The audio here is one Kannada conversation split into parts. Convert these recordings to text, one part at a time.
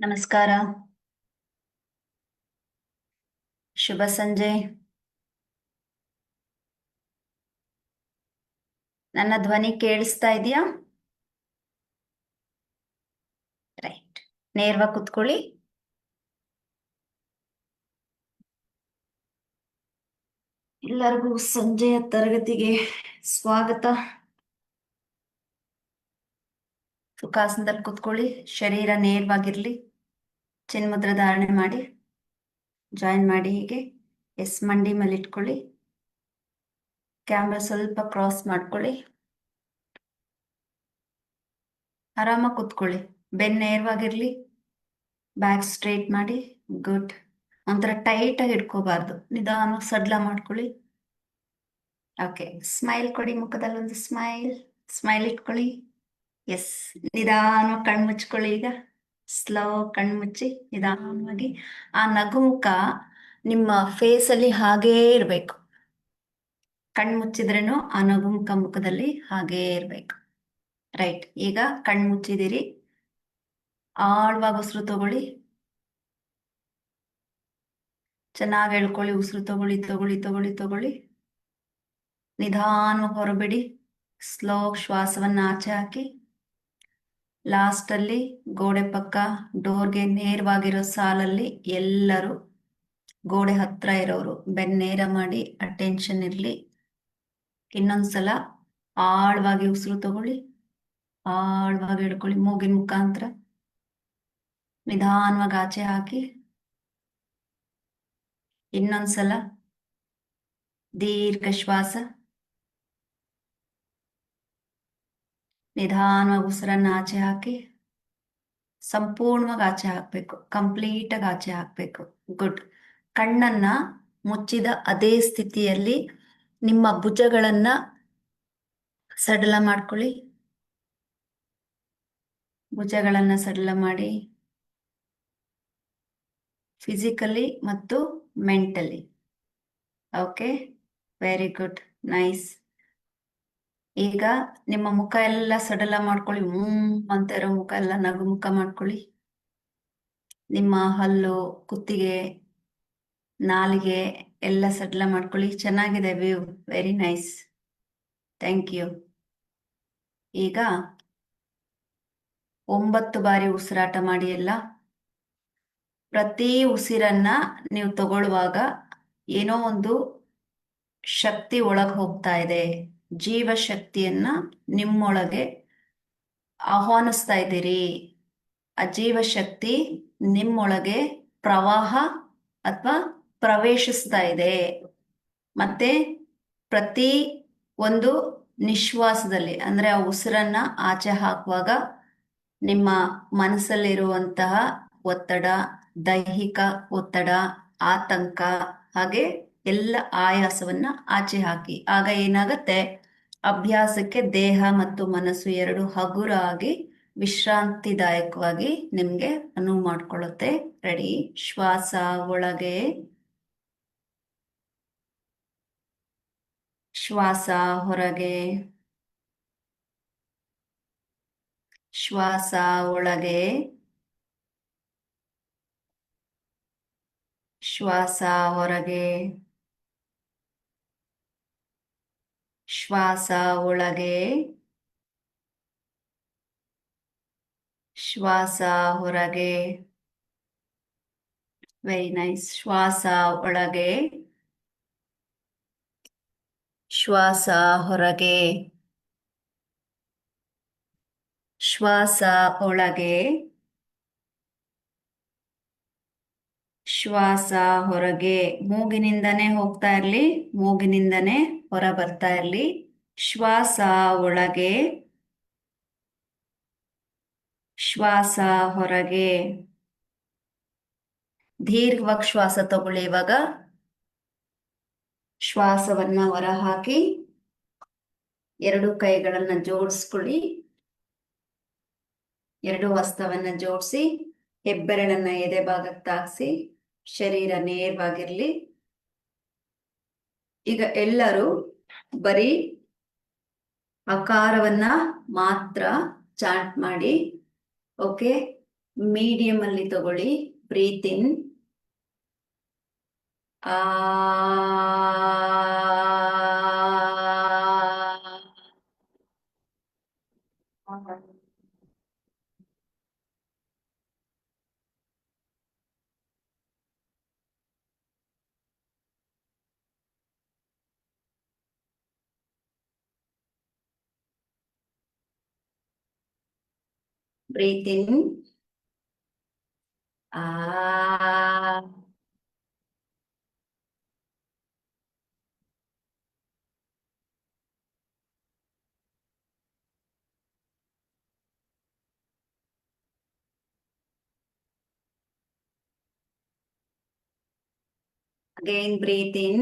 ನಮಸ್ಕಾರ. ಶುಭ ಸಂಜೆ. ನನ್ನ ಧ್ವನಿ ಕೇಳಿಸ್ತಾ ಇದೆಯಾ? ರೈಟ್. ನೇರವಾಗಿ ಕುತ್ಕೊಳ್ಳಿ. ಎಲ್ಲರಿಗೂ ಸಂಜೆಯ ತರಗತಿಗೆ ಸ್ವಾಗತ. ಸುಖಾಸನದಲ್ಲಿ ಕುತ್ಕೊಳ್ಳಿ. ಶರೀರ ನೇರವಾಗಿರ್ಲಿ. ಚಿನ್ಮುದ್ರ ಧಾರಣೆ ಮಾಡಿ. ಜಾಯಿನ್ ಮಾಡಿ. ಹೀಗೆ ಮಂಡಿ ಮೇಲೆ ಇಟ್ಕೊಳ್ಳಿ. ಕ್ಯಾಮ್ರಾ ಸ್ವಲ್ಪ ಕ್ರಾಸ್ ಮಾಡ್ಕೊಳ್ಳಿ. ಆರಾಮಾಗಿ ಕುತ್ಕೊಳ್ಳಿ. ಬೆನ್ನು ನೇರವಾಗಿರ್ಲಿ. ಬ್ಯಾಕ್ ಸ್ಟ್ರೈಟ್ ಮಾಡಿ. ಗುಡ್. ಒಂಥರ ಟೈಟ್ ಆಗಿ ಇಟ್ಕೋಬಾರ್ದು. ನಿಧಾನವಾಗಿ ಸಡ್ಲ ಮಾಡ್ಕೊಳ್ಳಿ. ಓಕೆ. ಸ್ಮೈಲ್ ಕೊಡಿ. ಮುಖದಲ್ಲಿ ಒಂದು ಸ್ಮೈಲ್ ಇಟ್ಕೊಳ್ಳಿ. ಎಸ್. ನಿಧಾನವಾಗಿ ಕಣ್ಣು ಮುಚ್ಕೊಳ್ಳಿ. ಈಗ ಸ್ಲೋ ಕಣ್ಣು ಮುಚ್ಚಿ ನಿಧಾನವಾಗಿ. ಆ ನಗುಮುಖ ನಿಮ್ಮ ಫೇಸಲ್ಲಿ ಹಾಗೇ ಇರಬೇಕು. ಕಣ್ಣು ಮುಚ್ಚಿದ್ರೇನು ಆ ನಗುಮುಖ ಮುಖದಲ್ಲಿ ಹಾಗೇ ಇರಬೇಕು. ರೈಟ್. ಈಗ ಕಣ್ಣು ಮುಚ್ಚಿದಿರಿ. ಆಳವಾಗಿ ಉಸಿರು ತಗೊಳ್ಳಿ. ಚೆನ್ನಾಗಿ ಎಳ್ಕೊಳ್ಳಿ. ಉಸಿರು ತಗೊಳ್ಳಿ. ನಿಧಾನವಾಗಿ ಹೊರಬಿಡಿ. ಸ್ಲೋ ಶ್ವಾಸವನ್ನು ಆಚೆ ಹಾಕಿ. ಲಾಸ್ಟಲ್ಲಿ ಗೋಡೆ ಪಕ್ಕ ಡೋರ್ಗೆ ನೇರವಾಗಿರೋ ಸಾಲಲ್ಲಿ ಎಲ್ಲರೂ ಗೋಡೆ ಹತ್ರ ಇರೋರು ಬೆನ್ನೇರ ಮಾಡಿ ಅಟೆನ್ಷನ್ ಇರಲಿ. ಇನ್ನೊಂದ್ಸಲ ಆಳವಾಗಿ ಉಸಿರು ತಗೊಳ್ಳಿ. ಆಳವಾಗಿ ಹಿಡ್ಕೊಳ್ಳಿ. ಮೂಗಿನ ಮುಖಾಂತರ ನಿಧಾನವಾಗಿ ಆಚೆ ಹಾಕಿ. ಇನ್ನೊಂದ್ಸಲ ದೀರ್ಘ ಶ್ವಾಸ. ನಿಧಾನವಾಗಿ ಉಸಿರನ್ನ ಆಚೆ ಹಾಕಿ. ಸಂಪೂರ್ಣವಾಗಿ ಆಚೆ ಹಾಕ್ಬೇಕು. ಕಂಪ್ಲೀಟಾಗಿ ಆಚೆ ಹಾಕ್ಬೇಕು. ಗುಡ್. ಕಣ್ಣನ್ನ ಮುಚ್ಚಿದ ಅದೇ ಸ್ಥಿತಿಯಲ್ಲಿ ನಿಮ್ಮ ಭುಜಗಳನ್ನ ಸಡಲ ಮಾಡ್ಕೊಳ್ಳಿ. ಭುಜಗಳನ್ನ ಸಡಲ ಮಾಡಿ. ಫಿಸಿಕಲಿ ಮತ್ತು mentally. Okay. Very good. Nice. ಈಗ ನಿಮ್ಮ ಮುಖ ಎಲ್ಲ ಸಡಲ ಮಾಡ್ಕೊಳ್ಳಿ. ಅಂತ ಇರೋ ಮುಖ ಎಲ್ಲ ನಗು ಮುಖ ಮಾಡ್ಕೊಳ್ಳಿ. ನಿಮ್ಮ ಹಲ್ಲು, ಕುತ್ತಿಗೆ, ನಾಲಿಗೆ ಎಲ್ಲ ಸಡಲ ಮಾಡ್ಕೊಳ್ಳಿ. ಚೆನ್ನಾಗಿದೆ view. Very nice. Thank you. ಈಗ 9 ಬಾರಿ ಉಸಿರಾಟ ಮಾಡಿ. ಎಲ್ಲ ಪ್ರತಿ ಉಸಿರನ್ನ ನೀವು ತಗೊಳ್ಳುವಾಗ ಏನೋ ಒಂದು ಶಕ್ತಿ ಒಳಗೆ ಹೋಗ್ತಾ ಇದೆ. ಜೀವ ಶಕ್ತಿಯನ್ನ ನಿಮ್ಮೊಳಗೆ ಆಹ್ವಾನಿಸ್ತಾ ಇದ್ದೀರಿ. ಆ ಜೀವಶಕ್ತಿ ನಿಮ್ಮೊಳಗೆ ಪ್ರವಾಹ ಅಥವಾ ಪ್ರವೇಶಿಸ್ತಾ ಇದೆ. ಮತ್ತೆ ಪ್ರತಿ ಒಂದು ನಿಶ್ವಾಸದಲ್ಲಿ ಅಂದ್ರೆ ಆ ಉಸಿರನ್ನ ಆಚೆ ಹಾಕುವಾಗ ನಿಮ್ಮ ಮನಸ್ಸಲ್ಲಿರುವಂತಹ ಒತ್ತಡ, ದೈಹಿಕ ಒತ್ತಡ, ಆತಂಕ, ಹಾಗೆ ಎಲ್ಲ ಆಯಾಸವನ್ನ ಆಚೆ ಹಾಕಿ. ಆಗ ಏನಾಗತ್ತೆ, ಅಭ್ಯಾಸಕ್ಕೆ ದೇಹ ಮತ್ತು ಮನಸ್ಸು ಎರಡು ಹಗುರಾಗಿ ವಿಶ್ರಾಂತಿದಾಯಕವಾಗಿ ನಿಮ್ಗೆ ಅನುವು ಮಾಡ್ಕೊಳ್ಳುತ್ತೆ. ರೆಡಿ. ಶ್ವಾಸ ಒಳಗೆ, ಶ್ವಾಸ ಹೊರಗೆ, ಶ್ವಾಸ ಒಳಗೆ, ಶ್ವಾಸ ಹೊರಗೆ, ಶ್ವಾಸ ಒಳಗೆ, ಶ್ವಾಸ ಹೊರಗೆ. Very nice. ಶ್ವಾಸ ಒಳಗೆ, ಶ್ವಾಸ ಹೊರಗೆ, ಶ್ವಾಸ ಒಳಗೆ, ಶ್ವಾಸ ಹೊರಗೆ. ಮೂಗಿನಿಂದನೇ ಹೋಗ್ತಾ ಇರ್ಲಿ, ಮೂಗಿನಿಂದನೇ ಹೊರ ಬರ್ತಾ ಇರ್ಲಿ. ಶ್ವಾಸ ಒಳಗೆ, ಶ್ವಾಸ ಹೊರಗೆ. ದೀರ್ಘವಾಗಿ ಶ್ವಾಸ ತಗೊಳ್ಳಿ. ಇವಾಗ ಶ್ವಾಸವನ್ನ ಹೊರ ಹಾಕಿ 2 ಕೈಗಳನ್ನ ಜೋಡಿಸ್ಕೊಳ್ಳಿ. 2 ಹಸ್ತವನ್ನ ಜೋಡಿಸಿ ಹೆಬ್ಬೆರಳನ್ನ ಎದೆ ಭಾಗಕ್ಕೆ ತಾಗಿಸಿ ಶರೀರ ನೇರವಾಗಿರ್ಲಿ. ಈಗ ಎಲ್ಲರೂ ಬರೀ ಆಕಾರವನ್ನ ಮಾತ್ರ ಚಾಂಟ್ ಮಾಡಿ. ಓಕೆ. ಮೀಡಿಯಂ ಅಲ್ಲಿ ತಗೊಳ್ಳಿ. ಬ್ರೀತ್ ಇನ್. ಆ ಬ್ರೀತ್ ಇನ್. ಆ again breathe in.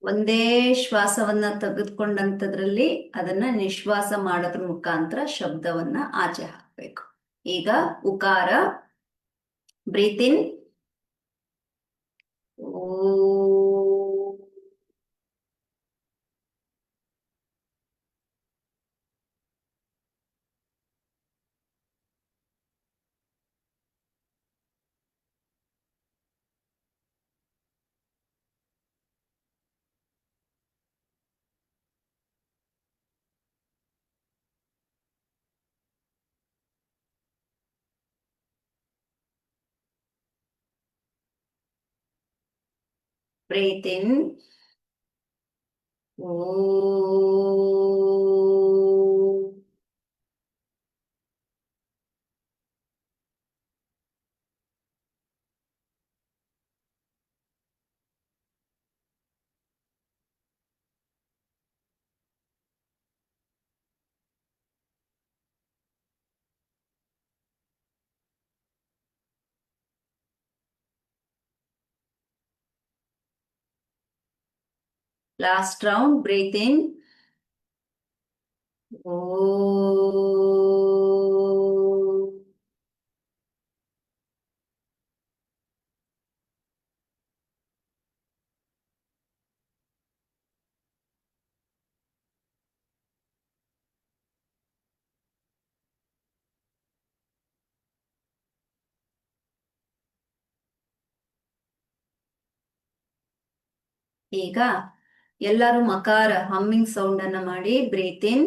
ಒಂದೇ ಶ್ವಾಸವನ್ನ ತೆಗೆದುಕೊಂಡಂತದ್ರಲ್ಲಿ ಅದನ್ನ ನಿಶ್ವಾಸ ಮಾಡೋದ್ರ ಮುಖಾಂತರ ಶಬ್ದವನ್ನ ಆಚೆ ಹಾಕ್ಬೇಕು. ಈಗ ಉಕಾರ. Breathe in. Breathe in. Last round. Breathe in. ಈಗ ಎಲ್ಲರೂ ಮಕಾರ ಹಮ್ಮಿಂಗ್ ಸೌಂಡ್ ಅನ್ನ ಮಾಡಿ. Breathe in.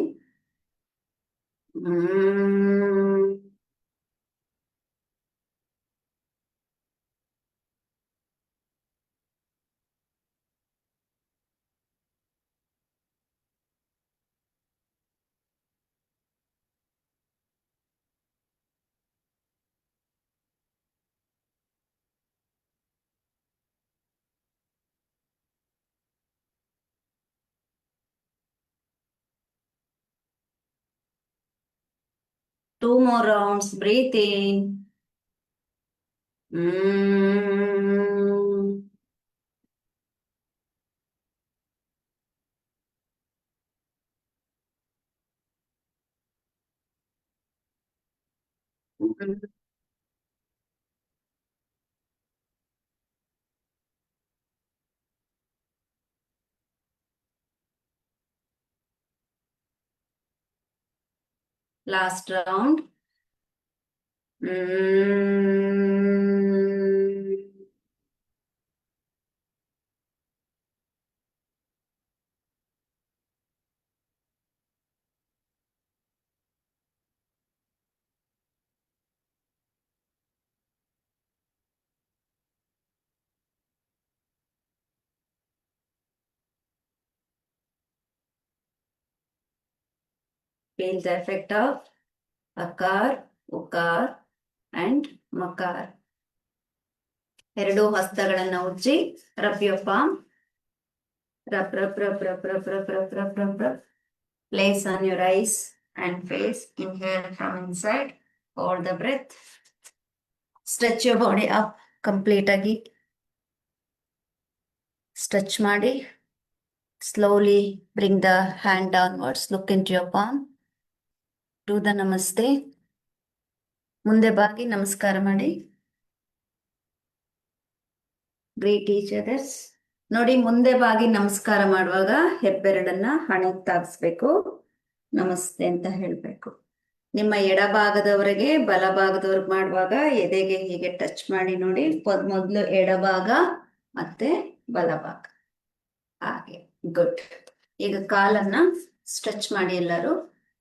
Two more rounds. Breathe in. Last round. Feel the effect of akar, ukar and makar. ಎರಡು ಹಸ್ತಗಳನ್ನ ಉಜ್ಜಿ. Rub your palm. Rub, rub, rub, rub, rub, rub, rub, rub, rub, rub. Place on your eyes and face. Inhale from inside. Hold the breath. Stretch your body up complete ಆಗಿ. ಸ್ಟ್ರೆಚ್ ಮಾಡಿ. Slowly bring the hand downwards. Look into your palm. Do the namaste. ಮುಂದೆ ಬಾಗಿ ನಮಸ್ಕಾರ ಮಾಡಿ. Greet each others. ನೋಡಿ, ಮುಂದೆ ಬಾಗಿ ನಮಸ್ಕಾರ ಮಾಡುವಾಗ ಹೆಬ್ಬೆರಡನ್ನ ಹಣೆಗೆ ತಾಗಿಸ್ಬೇಕು. ನಮಸ್ತೆ ಅಂತ ಹೇಳ್ಬೇಕು. ನಿಮ್ಮ ಎಡಭಾಗದವರೆಗೆ ಬಲಭಾಗದವ್ರಿಗೆ ಮಾಡುವಾಗ ಎದೆಗೆ ಹೀಗೆ ಟಚ್ ಮಾಡಿ ನೋಡಿ. ಮೊದಲು ಎಡಭಾಗ ಮತ್ತೆ ಬಲಭಾಗ. ಹಾಗೆ. ಗುಡ್. ಈಗ ಕಾಲನ್ನ ಸ್ಟ್ರೆಚ್ ಮಾಡಿ. ಎಲ್ಲರೂ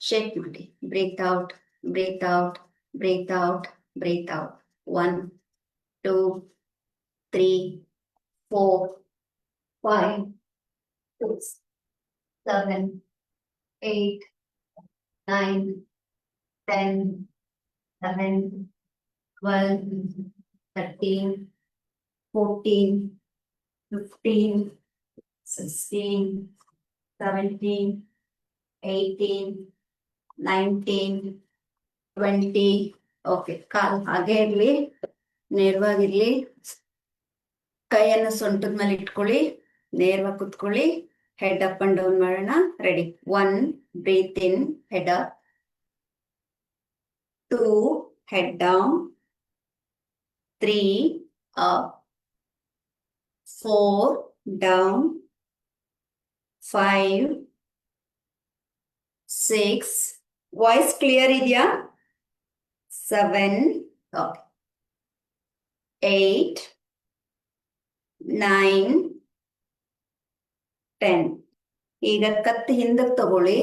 ಶೇಕ್ ಮಾಡಿ. Breathe out, breathe out, breathe out, breathe out. 1 2 3 4 5 6 7 8 9 10 11 12 13 14 15 16 17 18 19 20. Okay. ಕಾಲು ಹಾಗೆ ಇರ್ಲಿ, ನೇರವಾಗಿರ್ಲಿ. ಕೈಯನ್ನು ಸೊಂಟದ ಮೇಲೆ ಇಟ್ಕೊಳ್ಳಿ, ನೇರವಾಗಿ ಕುತ್ಕೊಳ್ಳಿ. ಹೆಡ್ ಅಪ್ ಅಂಡ್ ಡೌನ್ ಮಾಡೋಣ. Ready. 1 breathe in, head up. 2 head down. 3 up. 4 down. 5 6. Voice clear ಇದೆಯಾ? 7 ಓಕೆ. 8 9 10. ಈಗ ಕತ್ತು ಹಿಂದಕ್ಕೆ ತಗೊಳ್ಳಿ.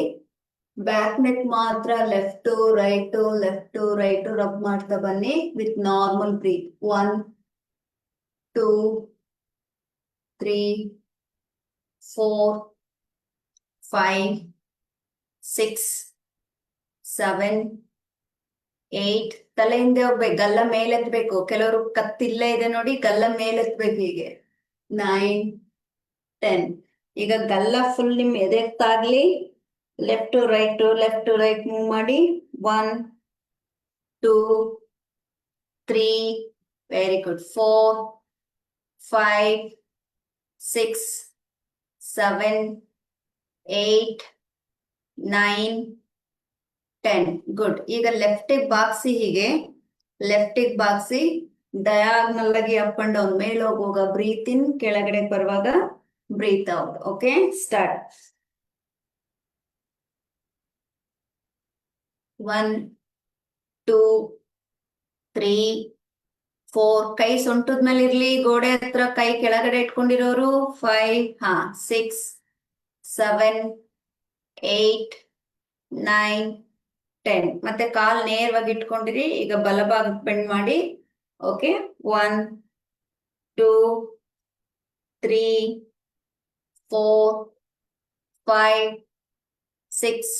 ಬ್ಯಾಕ್ ನೆಕ್ ಮಾತ್ರ left right left right rub ಮಾಡ್ತಾ ಬನ್ನಿ ವಿತ್ ನಾರ್ಮಲ್ ಬ್ರೀತ್. 1 2 3 4 5 6 7 8. ತಲೆ ಹಿಂದೆ ಹೋಗ್ಬೇಕು, ಗಲ್ಲ ಮೇಲೆತ್ಬೇಕು. ಕೆಲವರು ಕತ್ತಿಲ್ಲೇ ಇದೆ ನೋಡಿ, ಗಲ್ಲ ಮೇಲೆತ್ಬೇಕು ಹೀಗೆ. 9 10. ಈಗ ಗಲ್ಲ ಫುಲ್ ನಿಮ್ ಎದೆತ್ತಾಗ್ಲಿ. ಲೆಫ್ಟ್ ಟು ರೈಟ್ ಮೂವ್ ಮಾಡಿ. 1 2 3 ವೆರಿ ಗುಡ್. 4 5 6 7 8 9 10. ಗುಡ್. ಈಗ ಲೆಫ್ಟಿಗೆ ಬಾಗ್ಸಿ, ಹೀಗೆ ಲೆಫ್ಟಿಗೆ ಬಾಗ್ಸಿ. ಡಯಾಗ್ನಲ್ ಆಗಿ ಅಪ್ ಅಂಡ್ ಡೌನ್. ಮೇಲೆ ಹೋಗುವಾಗ ಬ್ರೀತ್ ಇನ್, ಕೆಳಗಡೆ ಬರುವಾಗ ಬ್ರೀತ್ ಔಟ್. Okay, start. 1 2 3 4. ಕೈ ಸೊಂಟದ ಮೇಲೆ ಇರ್ಲಿ, ಗೋಡೆ ಹತ್ರ ಕೈ ಕೆಳಗಡೆ ಇಟ್ಕೊಂಡಿರೋರು. 5 6 7 8 9 10. ಮತ್ತೆ ಕಾಲ್ ನೇರವಾಗಿ ಇಟ್ಕೊಂಡಿರಿ. ಈಗ ಬಲಭಾಗಕ್ಕೆ ಬೆಂಡ್ ಮಾಡಿ. ಓಕೆ. 1 2 3 4 5 6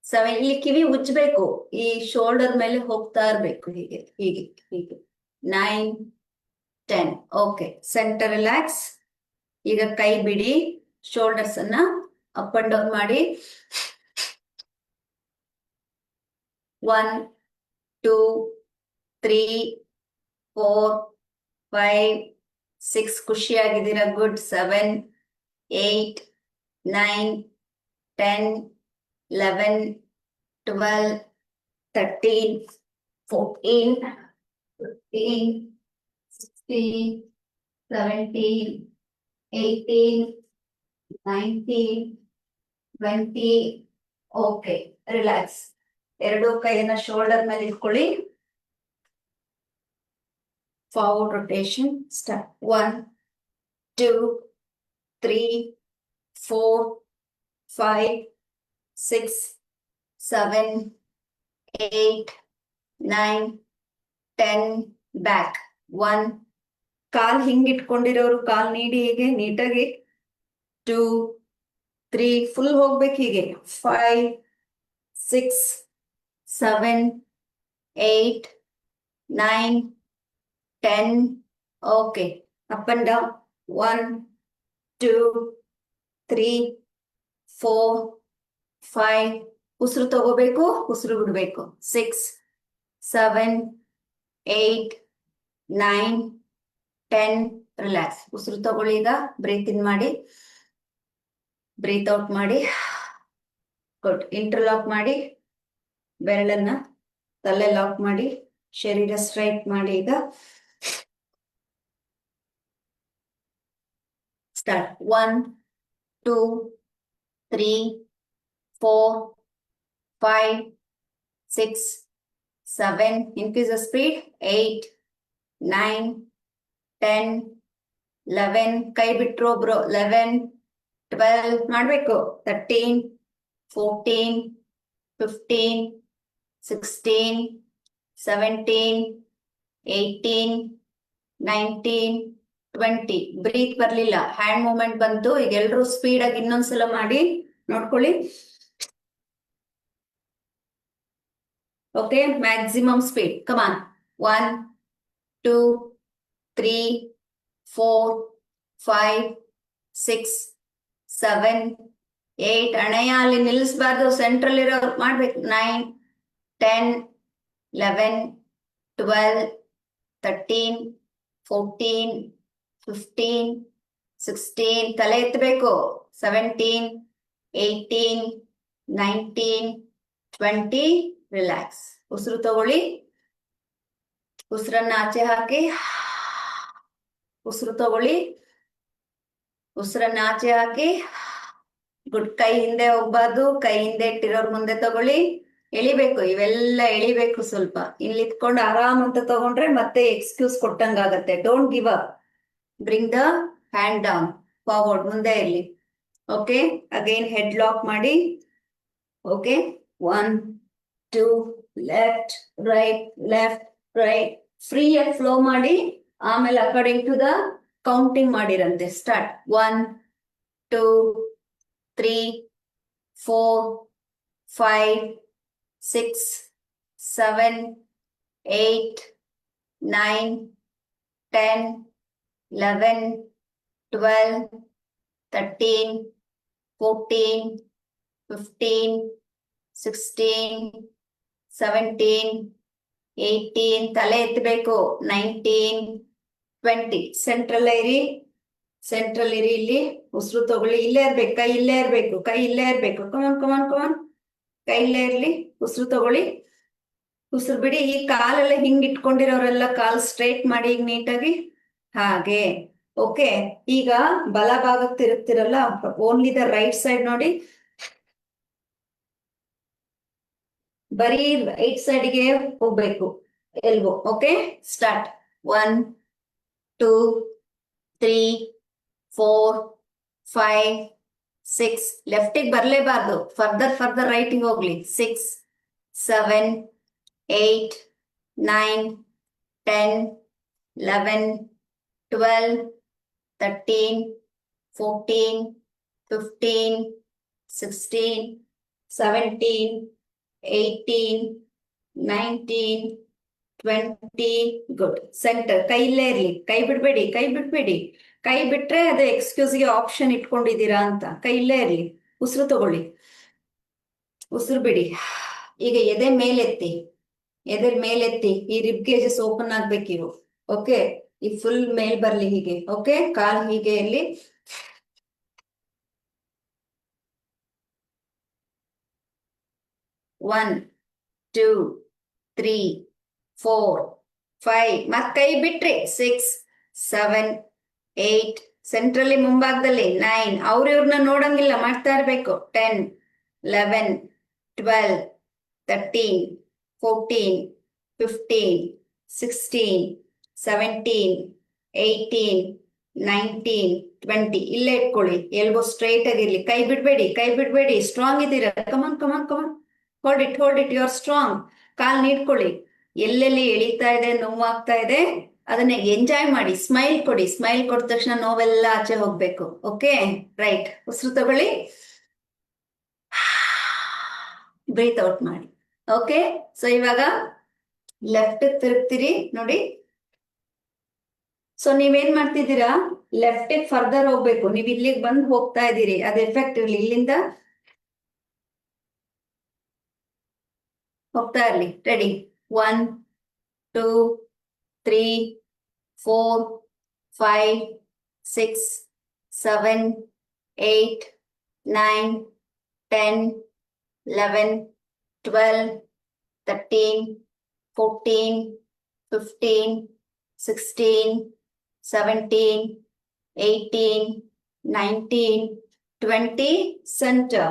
7. ಇಲ್ಲಿ ಕಿವಿ ಉಜ್ಬೇಕು, ಈ ಶೋಲ್ಡರ್ ಮೇಲೆ ಹೋಗ್ತಾ ಇರ್ಬೇಕು. ಹೀಗೆ ಹೀಗೆ ಹೀಗೆ. 9 10. ಓಕೆ. Centre relax. ಈಗ ಕೈ ಬಿಡಿ. ಶೋಲ್ಡರ್ಸ್ ಅನ್ನ ಅಪ್ ಅಂಡ್ ಡೌನ್ ಮಾಡಿ. 1 2 3 4 5 6. ಖುಷಿಯಾಗಿದ್ದೀರಾ. ಗುಡ್. 7 8 9 10 11 12 13 14 15 16 17 18 19 20. ಓಕೆ. ರಿಲ್ಯಾಕ್ಸ್. ಎರಡು ಕೈಯನ್ನ ಶೋಲ್ಡರ್ ಮೇಲೆ ಇಟ್ಕೊಳ್ಳಿ. Forward rotation. ಸ್ಟಾರ್ಟ್. 1 2 3 4 5 6 7 8 9 10. ಬ್ಯಾಕ್. 1. ಕಾಲ್ ಹಿಂಗಿಟ್ಕೊಂಡಿರೋರು ಕಾಲ್ ನೀಡಿ ಹೀಗೆ ನೀಟಾಗಿ. 2 3. ಫುಲ್ ಹೋಗ್ಬೇಕು ಹೀಗೆ. 5 6 7 8 9 10. ಓಕೆ. Up and down. 1 2 3 4 5. ಉಸಿರು ತಗೋಬೇಕು, ಉಸಿರು ಬಿಡ್ಬೇಕು. 6 7 8 9 10. ರಿಲ್ಯಾಕ್ಸ್. ಉಸಿರು ತಗೊಳ್ಳಿ. ಈಗ ಬ್ರೀತ್ ಇನ್ ಮಾಡಿ, ಬ್ರೀತ್ ಔಟ್ ಮಾಡಿ. ಗುಡ್. ಇಂಟರ್ಲಾಕ್ ಮಾಡಿ, ಬೆರಳನ್ನ ತಲೆ ಲಾಕ್ ಮಾಡಿ, ಶರೀರ ಸ್ಟ್ರೈಟ್ ಮಾಡಿ. ಈಗ ಸ್ಟಾರ್ಟ್. 1 2 3 4 5 6 7. Increase the speed. 8 9 10 11. ಕೈ ಬಿಟ್ರು ಒಬ್ರು. 11 12 ಮಾಡ್ಬೇಕು. 13 14 15 16 17 18 19 20. ಬ್ರೀತ್ ಬರ್ಲಿಲ್ಲ, ಹ್ಯಾಂಡ್ ಮೂವ್ಮೆಂಟ್ ಬಂತು. ಈಗ ಎಲ್ರು ಸ್ಪೀಡ್ ಆಗಿ ಇನ್ನೊಂದ್ಸಲ ಮಾಡಿ ನೋಡ್ಕೊಳ್ಳಿ. Okay, maximum speed. ಕಮಾನ್. 1 2 3 4 5 6 7 8. ಅಣೆಯ ಅಲ್ಲಿ ನಿಲ್ಲಿಸಬಾರ್ದು, ಸೆಂಟ್ರಲ್ ಇರೋರು ಮಾಡ್ಬೇಕು. 9 10 11 12 13 14 15 16. ತಲೆ ಎತ್ತಬೇಕು. 17 18 19 20. ರಿಲ್ಯಾಕ್ಸ್. ಉಸಿರು ತಗೊಳ್ಳಿ. ಉಸಿರನ್ನ ಆಚೆ ಹಾಕಿ. ಉಸಿರು ತಗೊಳ್ಳಿ. ಉಸಿರನ್ನ ಆಚೆ ಹಾಕಿ. ಗುಡ್. ಕೈ ಹಿಂದೆ ಹೋಗ್ಬಾರ್ದು, ಕೈ ಹಿಂದೆ ಇಟ್ಟಿರೋರ್ ಮುಂದೆ ತಗೊಳ್ಳಿ. ಎಳಿಬೇಕು, ಇವೆಲ್ಲ ಎಳಿಬೇಕು. ಸ್ವಲ್ಪ ಇಲ್ಲಿ ಇಟ್ಕೊಂಡು ಆರಾಮ್ ಅಂತ ತಗೊಂಡ್ರೆ ಮತ್ತೆ ಎಕ್ಸ್ಕ್ಯೂಸ್ ಕೊಟ್ಟಂಗಾಗತ್ತೆ. Don't give up. Bring the hand down, forward, ಮುಂದೆ ಇರ್ಲಿ. ಓಕೆ, ಅಗೈನ್ ಹೆಡ್ ಲಾಕ್ ಮಾಡಿ. Okay, 1 2 left right left right. Free ಆಗಿ ಫ್ಲೋ ಮಾಡಿ. ಆಮೇಲೆ ಅಕಾರ್ಡಿಂಗ್ ಟು ದ ಕೌಂಟಿಂಗ್ ಮಾಡಿರಂತೆ. ಸ್ಟಾರ್ಟ್. 1 2 3 4 5 6 7 8 9 10 11 12 13 14 15 16 17 18. ತಲೆ ಎತ್ತಬೇಕು. 19 20. ಸೆಂಟ್ರಲ್ ಇರಿ, ಸೆಂಟ್ರಲ್ ಇರಿ. ಇಲ್ಲಿ ಉಸಿರು ತಗೊಳ್ಳಿ. ಇಲ್ಲೇ ಇರ್ಬೇಕು, ಕೈ ಇಲ್ಲೇ ಇರ್ಬೇಕು, ಕೈ ಇಲ್ಲೇ ಇರ್ಬೇಕು. ಕಮಾನ್ ಕಮಾನ್ ಕಮಾನ್. ಕೈ ಇಲ್ಲೇ ಇರ್ಲಿ. ಉಸಿರು ತಗೊಳ್ಳಿ. ಉಸಿರು ಬಿಡಿ. ಈ ಕಾಲೆಲ್ಲ ಹಿಂಗ್ ಇಟ್ಕೊಂಡಿರೋರೆಲ್ಲ ಕಾಲ್ ಸ್ಟ್ರೈಟ್ ಮಾಡಿ ಈಗ ನೀಟಾಗಿ. ಹಾಗೆ. ಓಕೆ, ಈಗ ಬಲ ಭಾಗಕ್ಕೆ ತಿರುಗ್ತಿರಲ್ಲ, ಓನ್ಲಿ ದ ರೈಟ್ ಸೈಡ್ ನೋಡಿ. ಬರೀ ರೈಟ್ ಸೈಡ್ಗೆ ಹೋಗ್ಬೇಕು ಎಲ್ಬೋ. Okay, start. 1 2 3 4 5 6. ಲೆಫ್ಟಿಗೆ ಬರ್ಲೇಬಾರ್ದು, ಫರ್ದರ್ ರೈಟಿಗೆ ಹೋಗ್ಲಿ. 6 7 8 9 10 11 12 13 14 15 16 17 18 19 20. ಗುಡ್. ಸೆಂಟರ್. ಕೈ ಇಲ್ಲೇ ಇರ್ಲಿ, ಕೈ ಬಿಡ್ಬೇಡಿ, ಕೈ ಬಿಟ್ಬೇಡಿ. ಕೈ ಬಿಟ್ರೆ ಅದು ಎಕ್ಸ್ಕ್ಯೂಸ್ಗೆ ಆಪ್ಷನ್ ಇಟ್ಕೊಂಡಿದ್ದೀರಾ ಅಂತ. ಕೈ ಇಲ್ಲೇ ಇರ್ಲಿ. ಉಸಿರು ತಗೊಳ್ಳಿ. ಉಸಿರು ಬಿಡಿ. ಈಗ ಎದೆ ಮೇಲೆತ್ತಿ, ಎದೆ ಮೇಲೆತ್ತಿ. ಈ ರಿಬ್ ಕೇಜಸ್ ಓಪನ್ ಆಗ್ಬೇಕಿವು. ಓಕೆ, ಈ ಫುಲ್ ಮೇಲ್ ಬರ್ಲಿ ಹೀಗೆ. ಓಕೆ, ಕಾಲ್ ಹೀಗೆ ಇರ್ಲಿ. 1 2 3 4 5. ಮತ್ ಕೈ ಬಿಟ್ರಿ. 6 7 8. ಸೆಂಟ್ರಲ್ಲಿ ಮುಂಭಾಗದಲ್ಲಿ 9. ಇವ್ರನ್ನ ನೋಡಂಗಿಲ್ಲ, ಮಾಡ್ತಾ ಇರ್ಬೇಕು. 10 11 12 13 14 15 16 17 18 19 20. ಇಲ್ಲೇ ಇಟ್ಕೊಳ್ಳಿ. ಎಲ್ಬೋ ಸ್ಟ್ರೈಟ್ ಆಗಿರ್ಲಿ. ಕೈ ಬಿಡ್ಬೇಡಿ, ಕೈ ಬಿಡ್ಬೇಡಿ. ಸ್ಟ್ರಾಂಗ್ ಇದ್ದೀರಾ. Come on come on come on. Hold it. You are strong. ಕಾಲ್ ನೀಡ್ಕೊಳ್ಳಿ. ಎಲ್ಲೆಲ್ಲಿ ಎಳಿತಾ ಇದೆ, ನೋವಾಗ್ತಾ ಇದೆ, ಅದನ್ನ ಎಂಜಾಯ್ ಮಾಡಿ. ಸ್ಮೈಲ್ ಕೊಡಿ. ಸ್ಮೈಲ್ ಕೊಟ್ಟ ತಕ್ಷಣ ನೋವೆಲ್ಲ ಆಚೆ ಹೋಗ್ಬೇಕು. Okay, right. ಉಸಿರು ತಗೊಳ್ಳಿ. ಬ್ರೀತ್ ಔಟ್ ಮಾಡಿ. ಓಕೆ, ಸೊ ಇವಾಗ ಲೆಫ್ಟ್ ತಿರುಗ್ತೀರಿ ನೋಡಿ. ಸೊ ನೀವೇನ್ ಮಾಡ್ತಿದ್ದೀರಾ, ಲೆಫ್ಟ್ ಫರ್ದರ್ ಹೋಗ್ಬೇಕು. ನೀವ್ ಇಲ್ಲಿಗೆ ಬಂದು ಹೋಗ್ತಾ ಇದ್ದೀರಿ, ಅದು ಎಫೆಕ್ಟ್ ಇರ್ಲಿ. ಇಲ್ಲಿಂದ ಹೋಗ್ತಾ ಇರ್ಲಿ. ರೆಡಿ. 1 2 3 4 5, 6, 7, 8, 9, 10, 11, 12, 13, 14, 15, 16, 17, 18, 19, 20, center.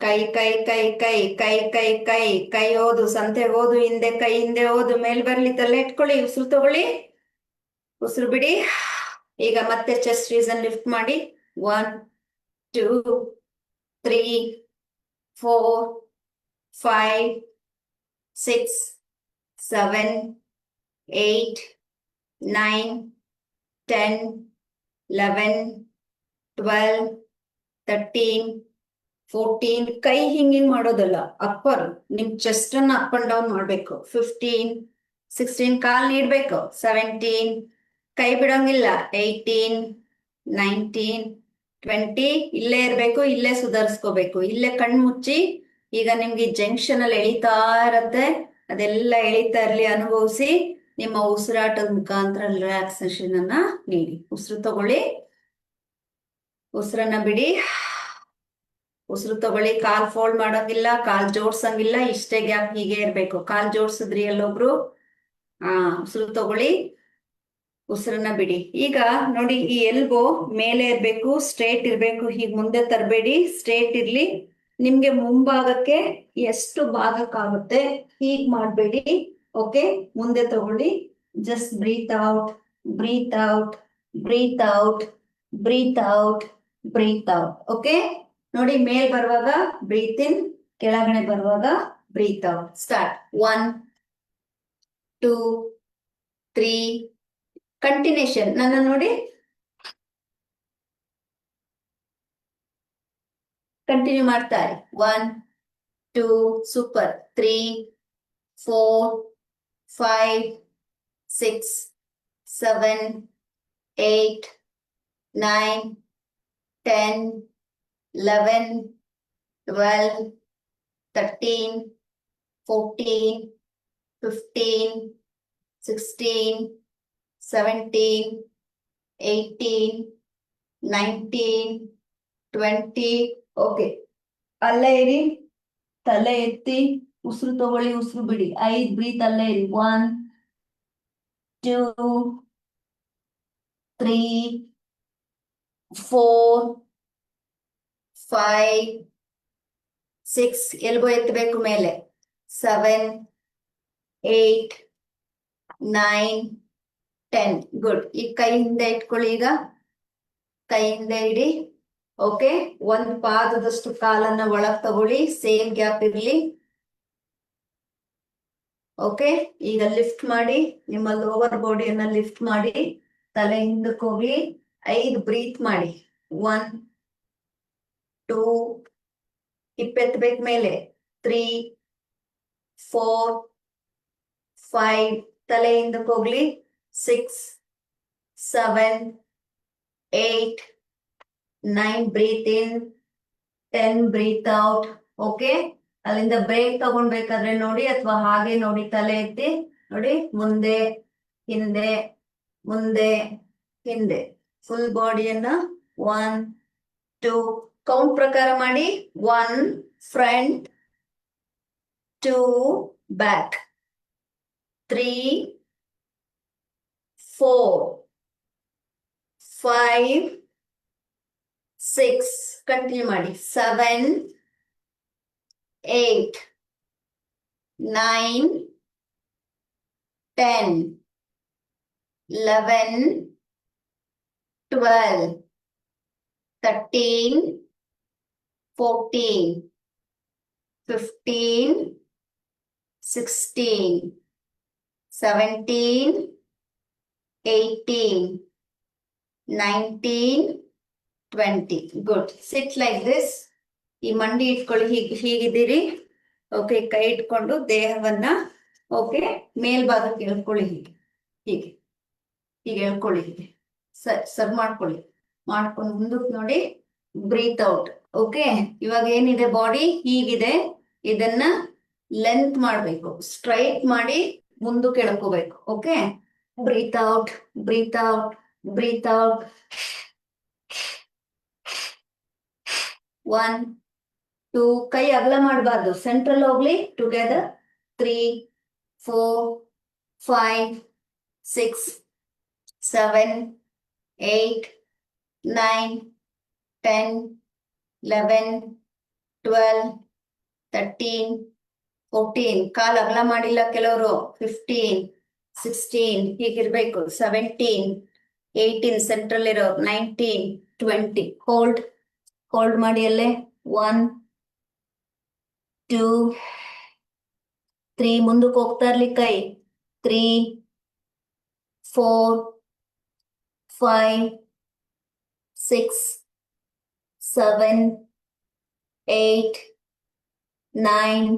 ಕೈ ಕೈ ಕೈ ಕೈ ಕೈ ಕೈ ಕೈ ಕೈ ಓದು, ಸಂತೆ ಓದು, ಹಿಂದೆ ಕೈ ಹಿಂದೆ ಓದು, ಮೇಲ್ ಬರ್ಲಿ, ತಲೆ ಇಟ್ಕೊಳ್ಳಿ, ಉಸಿರು ತಗೊಳ್ಳಿ, ಉಸಿರು ಬಿಡಿ. ಈಗ ಮತ್ತೆ ಚೆಸ್ಟ್ ರೀಸನ್ ಲಿಫ್ಟ್ ಮಾಡಿ. 1, 2, 3, 4, 5, 6, 7, 8, 9, 10, 11, 12, 13, 14. ಕೈ ಹಿಂಗಿಂಗ್ ಮಾಡೋದಲ್ಲ, ಅಪ್ಪರ್ ನಿಮ್ ಚೆಸ್ಟ್ ಅನ್ನ ಅಪ್ ಅಂಡ್ ಡೌನ್ ಮಾಡ್ಬೇಕು. 15, 16, ಕಾಲ್ ನೀಡ್ಬೇಕು. 17, ಕೈ ಬಿಡೋಂಗಿಲ್ಲ. 18, 19, 20, ಇಲ್ಲೇ ಇರ್ಬೇಕು, ಇಲ್ಲೇ ಸುಧಾರಿಸ್ಕೋಬೇಕು. ಇಲ್ಲೇ ಕಣ್ಣು ಮುಚ್ಚಿ. ಈಗ ನಿಮ್ಗೆ ಜಂಕ್ಷನ್ ಅಲ್ಲಿ ಎಳಿತಾ ಇರತ್ತೆ, ಅದೆಲ್ಲ ಎಳಿತಾ ಇರ್ಲಿ, ಅನುಭವಿಸಿ. ನಿಮ್ಮ ಉಸಿರಾಟದ ಮುಖಾಂತರ ರಿಲ್ಯಾಕ್ಸೇಷನ್ ಅನ್ನ ನೀಡಿ. ಉಸಿರು ತಗೊಳ್ಳಿ, ಉಸಿರನ್ನ ಬಿಡಿ. ಉಸಿರು ತಗೊಳ್ಳಿ. ಕಾಲ್ ಫೋಲ್ಡ್ ಮಾಡೋಂಗಿಲ್ಲ, ಕಾಲ್ ಜೋಡ್ಸಂಗಿಲ್ಲ, ಇಷ್ಟೇ ಗ್ಯಾಪ್ ಹೀಗೆ ಇರ್ಬೇಕು. ಕಾಲ್ ಜೋಡ್ಸಿದ್ರಿ ಎಲ್ಲೊಬ್ರು? ಉಸಿರು ತಗೊಳ್ಳಿ, ಉಸಿರನ್ನ ಬಿಡಿ. ಈಗ ನೋಡಿ, ಈ ಎಲ್ಬೋ ಮೇಲೆ ಇರ್ಬೇಕು, ಸ್ಟ್ರೇಟ್ ಇರ್ಬೇಕು. ಹೀಗೆ ಮುಂದೆ ತರಬೇಡಿ, ಸ್ಟ್ರೇಟ್ ಇರ್ಲಿ. ನಿಮ್ಗೆ ಮುಂಭಾಗಕ್ಕೆ ಎಷ್ಟು ಭಾಗಕ್ಕಾಗುತ್ತೆ ಹೀಗ್ ಮಾಡ್ಬೇಡಿ. ಓಕೆ, ಮುಂದೆ ತಗೊಳ್ಳಿ. Just breathe out, breathe out, breathe out, breathe out, breathe out. Okay, ನೋಡಿ, ಮೇಲ್ ಬರುವಾಗ ಬ್ರೀತ್ ಇನ್, ಕೆಳಗಡೆ ಬರುವಾಗ ಬ್ರೀತ್ ಔಟ್. ಸ್ಟಾರ್ಟ್. 1, 2, 3. ಕಂಟಿನ್ಯೂಷನ್. ನನ್ನ ನೋಡಿ, ಕಂಟಿನ್ಯೂ ಮಾಡ್ತಾರೆ. 1, 2, ಸೂಪರ್. 3, 4, 5, 6, 7, 8, 9, 10, 11, 12, 13, 14, 15, 16, 17, 18, 19, 20. ಓಕೆ, ಅಲ್ಲೇ ಇರಿ, ತಲೆ ಎತ್ತಿ, ಉಸಿರು ತಗೊಳ್ಳಿ, ಉಸಿರು ಬಿಡಿ. 5 ಬ್ರೀತ್ ಅಲ್ಲೇ ಇರಿ. 1, 2, 3, 4, 5, 6. ಎಲ್ಬೋ ಎತ್ತಬೇಕು ಮೇಲೆ. 7, 8, 9, 10. ಗುಡ್. ಈ ಕೈ ಹಿಂದೆ ಇಟ್ಕೊಳ್ಳಿ. ಈಗ ಕೈ ಹಿಂದೆ ಇಡಿ. ಓಕೆ, ಒಂದ್ ಪಾದದಷ್ಟು ಕಾಲನ್ನ ಒಳಗ್ ತಗೊಳ್ಳಿ, ಸೇಮ್ ಗ್ಯಾಪ್ ಇರ್ಲಿ. ಓಕೆ, ಈಗ ಲಿಫ್ಟ್ ಮಾಡಿ, ನಿಮ್ಮ ಲೋವರ್ ಬಾಡಿಯನ್ನ ಲಿಫ್ಟ್ ಮಾಡಿ, ತಲೆ ಹಿಂದಕ್ಕೆ ಹೋಗ್ಲಿ. 5 ಬ್ರೀತ್ ಮಾಡಿ. 1, 2, ಹಿಪ್ಪೆತ್ತಬೇಕು ಮೇಲೆ. 3, 4, 5, ತಲೆ ಹಿಂದಕ್ಕೆ ಹೋಗ್ಲಿ. 6, 7, 8, 9, ಬ್ರೀತ್ ಇನ್. 10, ಬ್ರೀತ್ ಔಟ್. ಓಕೆ, ಅಲ್ಲಿಂದ ಬ್ರೇಕ್ ತಗೊಂಡ್ಬೇಕಾದ್ರೆ ನೋಡಿ, ಅಥವಾ ಹಾಗೆ ನೋಡಿ, ತಲೆ ಎತ್ತಿ ನೋಡಿ, ಮುಂದೆ ಹಿಂದೆ, ಮುಂದೆ ಹಿಂದೆ. ಫುಲ್ ಬಾಡಿಯನ್ನ 1, 2 ಕೌಂಟ್ ಪ್ರಕಾರ ಮಾಡಿ. 1 ಫ್ರಂಟ್, 2 ಬ್ಯಾಕ್, 3, 4, 5, 6. ಕಂಟಿನ್ಯೂ ಮಾಡಿ. 7, 8, 9, 10, 11, 12, 13, 14, 15, 16, 17, 18, 19, 20. ಗುಡ್. Sit like this. ಈ ಮಂಡಿ ಇಟ್ಕೊಳ್ಳಿ, ಹೀಗಿದ್ದೀರಿ. ಓಕೆ, ಕೈ ಇಟ್ಕೊಂಡು ದೇಹವನ್ನ ಓಕೆ ಮೇಲ್ಭಾಗಕ್ಕೆ ಎಳ್ಕೊಳ್ಳಿ. ಹೀಗೆ ಹೀಗೆ ಹೀಗೆ ಎಳ್ಕೊಳ್ಳಿ. ಹೀಗೆ ಸರ್ ಮಾಡ್ಕೊಳ್ಳಿ. ಮಾಡ್ಕೊಂಡು ಮುಂದಕ್ಕೆ ನೋಡಿ, ಬ್ರೀತ್ ಔಟ್. ಓಕೆ, ಇವಾಗ ಏನಿದೆ ಬಾಡಿ ಹೀಗಿದೆ, ಇದನ್ನ ಲೆಂತ್ ಮಾಡ್ಬೇಕು, ಸ್ಟ್ರೈಟ್ ಮಾಡಿ ಮುಂದಕ್ಕೆ ಎಳ್ಕೋಬೇಕು. Okay, Breathe out, breathe out, breathe out. 1, 2, ಕೈ ಅಗಲ ಮಾಡಬಾರ್ದು, ಸೆಂಟ್ರಲ್ ಹೋಗ್ಲಿ. ಟುಗೆದರ್ 3, 4, 5, 6, 7, 8, 9, 10, 11, 12, 13, 14. ಕಾಲ್ ಅಗಲ ಮಾಡಿಲ್ಲ ಕೆಲವರು. 15, 16 ಹೀಗಿರ್ಬೇಕು. 17, 18 ಸೆಂಟ್ರಲ್ ಇರೋ. 19, 20 ಹೋಲ್ಡ್ ಮಾಡಿ ಅಲ್ಲೇ. 1, 2, 3 ಮುಂದಕ್ಕೆ ಹೋಗ್ತಾ ಇರ್ಲಿ ಕೈ. 3, 4, 5, 6, 7, 8, 9,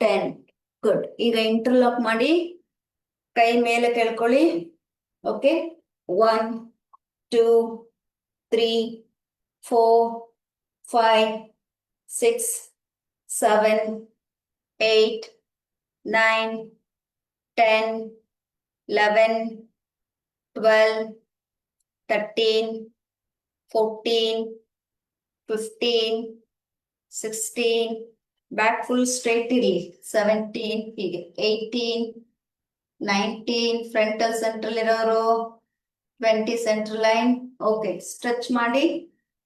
10. ಗುಡ್. ಈಗ ಇಂಟರ್ಲಾಕ್ ಮಾಡಿ ಕೈ ಮೇಲೆ ಕೇಳ್ಕೊಳ್ಳಿ. ಓಕೆ, 1, 2, 3, 4, 5, 6, 7, 8, 9, 10, 11, 12, 13, 14, 15, 16. ಬ್ಯಾಕ್ ಫುಲ್ ಸ್ಟ್ರೈಟ್ ಇರಲಿ. 17 ಹೀಗೆ. 18, 19 ಫ್ರಂಟಲ್ ಸೆಂಟ್ರಲ್ ಇರೋರು. 20 ಸೆಂಟ್ರಲ್ ಲೈನ್. ಓಕೆ, ಸ್ಟ್ರೆಚ್ ಮಾಡಿ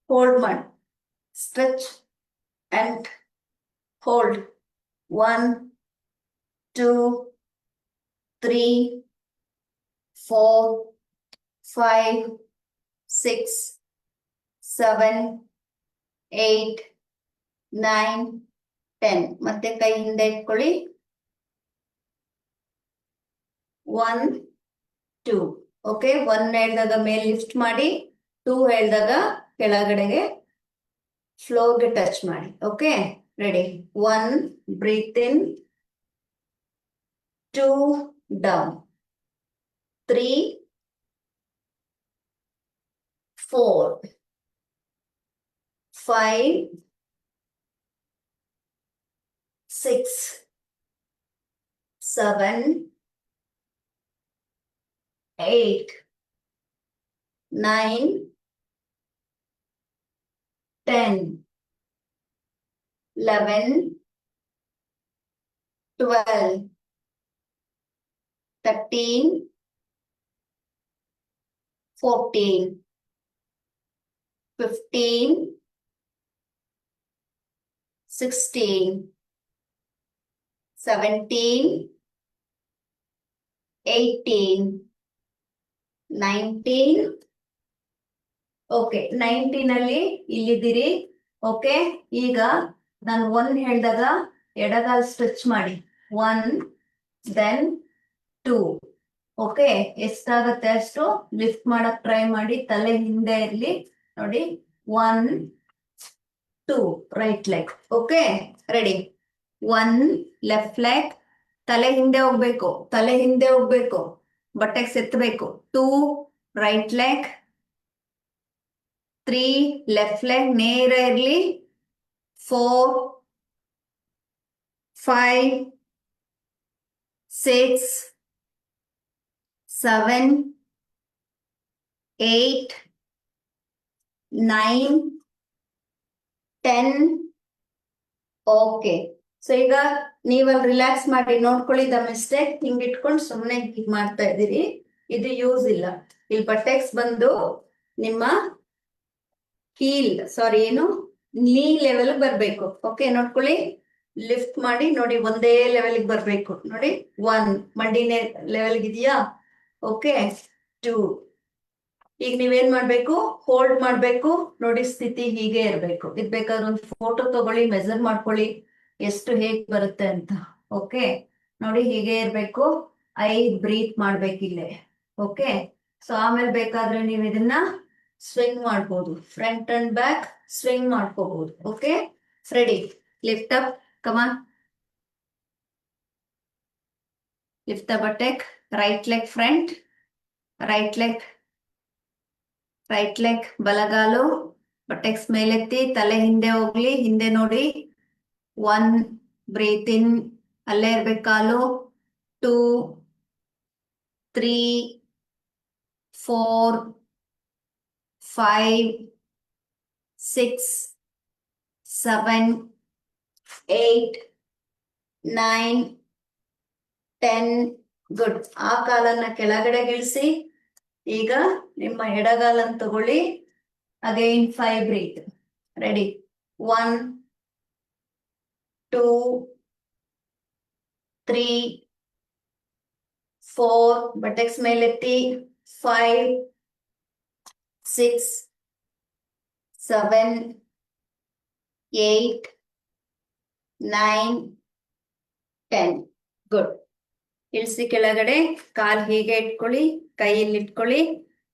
ಹೋಲ್ಡ್ ಮಾಡಿ. Stretch and hold. 1, 2, 3, 4, 5, 6, 7, 8, 9, 10. ಮತ್ತೆ ಕೈ ಹಿಂದೆ ಇಟ್ಕೊಳ್ಳಿ. 1, 2. ಓಕೆ, 1 ಹೇಳಿದಾಗ ಮೇಲೆ ಲಿಫ್ಟ್ ಮಾಡಿ. 2 ಹೇಳಿದಾಗ ಕೆಳಗಡೆಗೆ ಫ್ಲೋರ್ಗೆ ಟಚ್ ಮಾಡಿ. Okay, ready. 1, breathe in. 2, down. 3, 4, 5, 6, 7, 8, 9, 10, 11, 12, 13, 14, 15, 16, 17, 18, 19. Okay, 19 ಅಲ್ಲಿ ಇಲ್ಲಿದ್ದೀರಿ. ಓಕೆ, ಈಗ ನಾನು 1 ಹೇಳಿದಾಗ ಎಡಗಾಲ್ ಸ್ಟ್ರೆಚ್ ಮಾಡಿ. 1, ದೆನ್ 2. ಓಕೆ, ಎಷ್ಟಾಗತ್ತೆ ಅಷ್ಟು ಲಿಫ್ಟ್ ಮಾಡಕ್ ಟ್ರೈ ಮಾಡಿ. ತಲೆ ಹಿಂದೆ ಇರ್ಲಿ. ನೋಡಿ, 1, 2 right leg. Okay, ready. 1 left leg. ತಲೆ ಹಿಂದೆ ಹೋಗ್ಬೇಕು, ತಲೆ ಹಿಂದೆ ಹೋಗ್ಬೇಕು. ಬಟ್ಟೆಗೆ ಎತ್ತಬೇಕು. 2 ರೈಟ್ ಲೆಗ್. 3 ಲೆಫ್ಟ್ ಲೆಗ್ ನೇರ ಇರ್ಲಿ. 4, 5, 6, 7, 8, 9, 10. ಓಕೆ, ಸೊ ಈಗ ನೀವಲ್ಲಿ ರಿಲ್ಯಾಕ್ಸ್ ಮಾಡಿ ನೋಡ್ಕೊಳ್ಳಿ. ದ ಮಿಸ್ಟೇಕ್ ಹಿಂಗ್ ಇಟ್ಕೊಂಡು ಸುಮ್ಮನೆ ಹೀಗ್ ಮಾಡ್ತಾ ಇದ್ದೀರಿ. ಇದು ಯೂಸ್ ಇಲ್ಲ. ಇಲ್ಲಿ ಬಟೆಕ್ಸ್ ಬಂದು ನಿಮ್ಮ ಏನು ನೀ ಲೆವೆಲ್ ಬರ್ಬೇಕು. ಓಕೆ, ನೋಡ್ಕೊಳ್ಳಿ. ಲಿಫ್ಟ್ ಮಾಡಿ ನೋಡಿ, ಒಂದೇ ಲೆವೆಲ್ಗೆ ಬರ್ಬೇಕು. ನೋಡಿ, 1 ಮಂಡಿನೇ ಲೆವೆಲ್ಗೆ ಇದೆಯಾ. ಓಕೆ, 2. ಈಗ ನೀವೇನ್ ಮಾಡ್ಬೇಕು, ಹೋಲ್ಡ್ ಮಾಡ್ಬೇಕು. ನೋಡಿ, ಸ್ಥಿತಿ ಹೀಗೆ ಇರ್ಬೇಕು. ಇದ್ ಬೇಕಾದ್ರೆ ಒಂದು ಫೋಟೋ ತಗೊಳ್ಳಿ, ಮೆಜರ್ ಮಾಡ್ಕೊಳ್ಳಿ ಎಷ್ಟು ಹೇಗ್ ಬರುತ್ತೆ ಅಂತ. ಓಕೆ, ನೋಡಿ ಹೀಗೆ ಇರ್ಬೇಕು. ಬ್ರೀತ್ ಮಾಡ್ಬೇಕಿಲ್ಲೇ. ಓಕೆ, ಸೊ ಆಮೇಲೆ ಬೇಕಾದ್ರೆ ನೀವು ಇದನ್ನ ಸ್ವಿಂಗ್ ಮಾಡ್ಬೋದು. ಫ್ರಂಟ್ ಅಂಡ್ ಬ್ಯಾಕ್ ಸ್ವಿಂಗ್ ಮಾಡ್ಕೋಬಹುದು. Okay, ready. Lift up, come on. Lift the buttock. Right leg front, right leg ಬಲಗಾಲು. ಬಟೆಕ್ಸ್ ಮೇಲೆತ್ತಿ, ತಲೆ ಹಿಂದೆ ಹೋಗ್ಲಿ. ಹಿಂದೆ ನೋಡಿ. 1 ಬ್ರೀತ್ ಇನ್, ಅಲ್ಲೇ ಇರ್ಬೇಕು ಕಾಲು. 2, 3, 4, 5, 6, 7, 8, 9, 10. ಗುಡ್. ಆ ಕಾಲನ್ನ ಕೆಳಗಡೆ ಇಳಿಸಿ. ಈಗ ನಿಮ್ಮ ಎಡಗಾಲನ್ನು ತಗೊಳ್ಳಿ. Again 5 breath. ರೆಡಿ. 1, 2, 3, 4, ಬಟೆಕ್ಸ್ ಮೇಲೆತ್ತಿ. 5, 6, 7, 8, 9, 10. ಗುಡ್. ಇಳಿಸಿ ಕೆಳಗಡೆ. ಕಾಲ್ ಹೀಗೆ ಇಟ್ಕೊಳ್ಳಿ, ಕೈಯಲ್ಲಿ ಇಟ್ಕೊಳ್ಳಿ,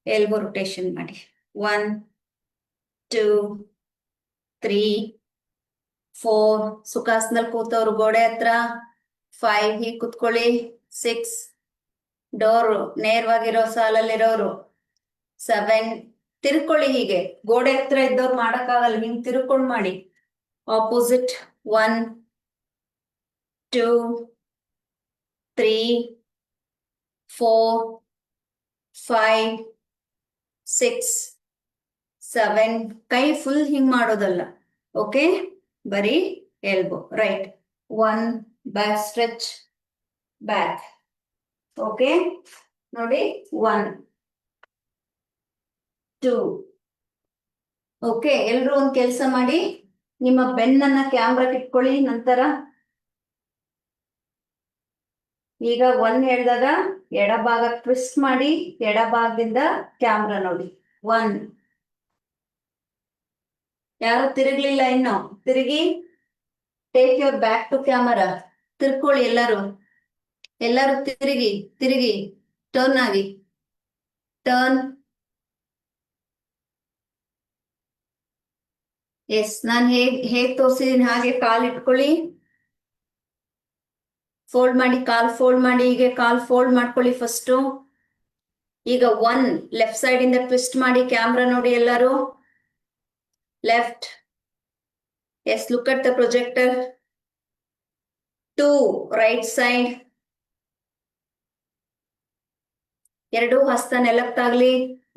ಎಲ್ಬೋ ರೊಟೇಷನ್ ಮಾಡಿ. 1, 2, 3, 4. ಸುಖಾಸನದಲ್ಲಿ ಕೂತವ್ರು ಗೋಡೆ ಹತ್ರ. 5 ಹೀಗೆ ಕುತ್ಕೊಳ್ಳಿ. 6 ಡೋರ್ ನೇರವಾಗಿರೋ ಸಾಲಲ್ಲಿರೋರು. 7 ತಿರ್ಕೊಳ್ಳಿ. ಹೀಗೆ ಗೋಡೆ ಹತ್ರ ಇದ್ದವ್ರು ಮಾಡಕ್ಕಾಗಲ್ಲ, ಹಿಂಗ್ ತಿರ್ಕೊಂಡು ಮಾಡಿ. ಆಪೋಸಿಟ್. 1, 2, 3, 4, 5, 6, 7. ಕೈ ಫುಲ್ ಹಿಂಗ್ ಮಾಡೋದಲ್ಲ. ಓಕೆ, ಬರೀ elbow. Right. 1 back stretch, back. Okay, ನೋಡಿ. 1, 2. ಓಕೆ, ಎಲ್ರು ಒಂದ್ ಕೆಲಸ ಮಾಡಿ, ನಿಮ್ಮ ಬೆನ್ನನ್ನ ಕ್ಯಾಮ್ರಾಕ್ ಇಟ್ಕೊಳ್ಳಿ. ನಂತರ ಈಗ 1 ಹೇಳಿದಾಗ ಎಡಭಾಗ ಟ್ವಿಸ್ಟ್ ಮಾಡಿ, ಎಡಭಾಗದಿಂದ ಕ್ಯಾಮ್ರಾ ನೋಡಿ. 1. ಯಾರು ತಿರುಗ್ಲಿಲ್ಲ ಇನ್ನು? ತಿರುಗಿ. Take your back to camera. ತಿರ್ಕೊಳ್ಳಿ ಎಲ್ಲರೂ. ಎಲ್ಲರೂ ತಿರುಗಿ ತಿರುಗಿ. ಟರ್ನ್ ಆಗಿ. ಟರ್ನ್. ಎಸ್, ನಾನು ಹೇಗ್ ತೋರಿಸಿದೀನಿ ಹಾಗೆ ಕಾಲ್ ಇಟ್ಕೊಳ್ಳಿ. ಫೋಲ್ಡ್ ಮಾಡಿ, ಕಾಲ್ ಫೋಲ್ಡ್ ಮಾಡಿ. ಹೀಗೆ ಕಾಲ್ ಫೋಲ್ಡ್ ಮಾಡ್ಕೊಳ್ಳಿ ಫಸ್ಟ್. ಈಗ 1 ಲೆಫ್ಟ್ ಸೈಡ್ ಇಂದ ಟ್ವಿಸ್ಟ್ ಮಾಡಿ, ಕ್ಯಾಮ್ರಾ ನೋಡಿ ಎಲ್ಲರೂ. Left. Yes, look at the projector. 2 right side. 2 ಹಸ್ತ ನೆಲಕ್ಕಾಗ್ಲಿ.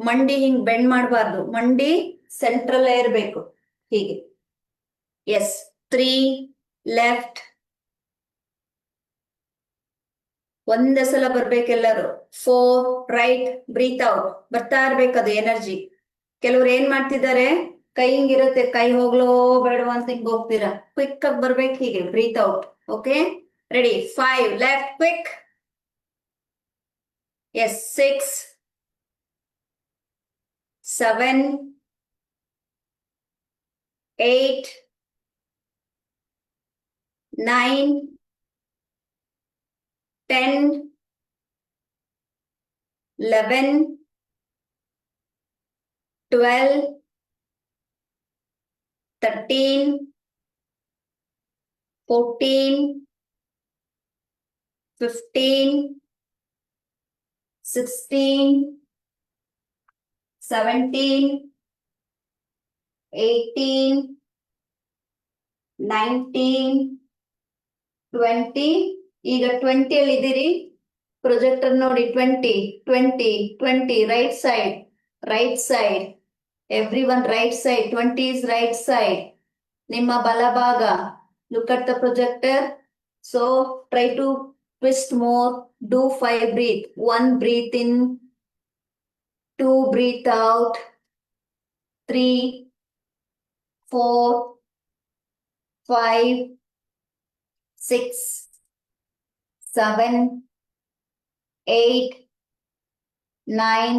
ಮಂಡಿ ಹಿಂಗ್ ಬೆಂಡ್ ಮಾಡಬಾರ್ದು, ಮಂಡಿ ಸೆಂಟ್ರಲ್ ಇರ್ಬೇಕು. ಹೀಗೆ. ಎಸ್. 3 ಲೆಫ್ಟ್. ಒಂದೇ ಸಲ ಬರ್ಬೇಕೆಲ್ಲರೂ. 4 ರೈಟ್. Breathe out. ಬರ್ತಾ ಇರ್ಬೇಕದು ಎನರ್ಜಿ. ಕೆಲವ್ರು ಏನ್ ಮಾಡ್ತಿದ್ದಾರೆ, ಕೈ ಹಿಂಗಿರುತ್ತೆ, ಕೈ ಹೋಗ್ಲೋ ಬೇಡವಾ ಅಂತ ಹಿಂಗ್ ಹೋಗ್ತೀರಾ. ಕ್ವಿಕ್ ಆಗಿ ಬರ್ಬೇಕು. ಹೀಗೆ breathe out. Okay, ready. 5 left quick. Yes. 6, 7, 8, 9, 10, 11, 12, 13, 14, 15, 16, 17, 18, 19, 20. ಈಗ 20 ಅಲ್ಲಿ ಇದ್ದೀರಿ. ಪ್ರೊಜೆಕ್ಟರ್ ನೋಡಿ. 20, 20, 20. Right side, right side. Everyone right side. 20 is right side. ನಿಮ್ಮ ಬಲಭಾಗ. Look at the projector. So try to twist more. Do 5 breathe. 1 breathe in, 2 breathe out, 3, 4, 5, 6, 7, 8, 9,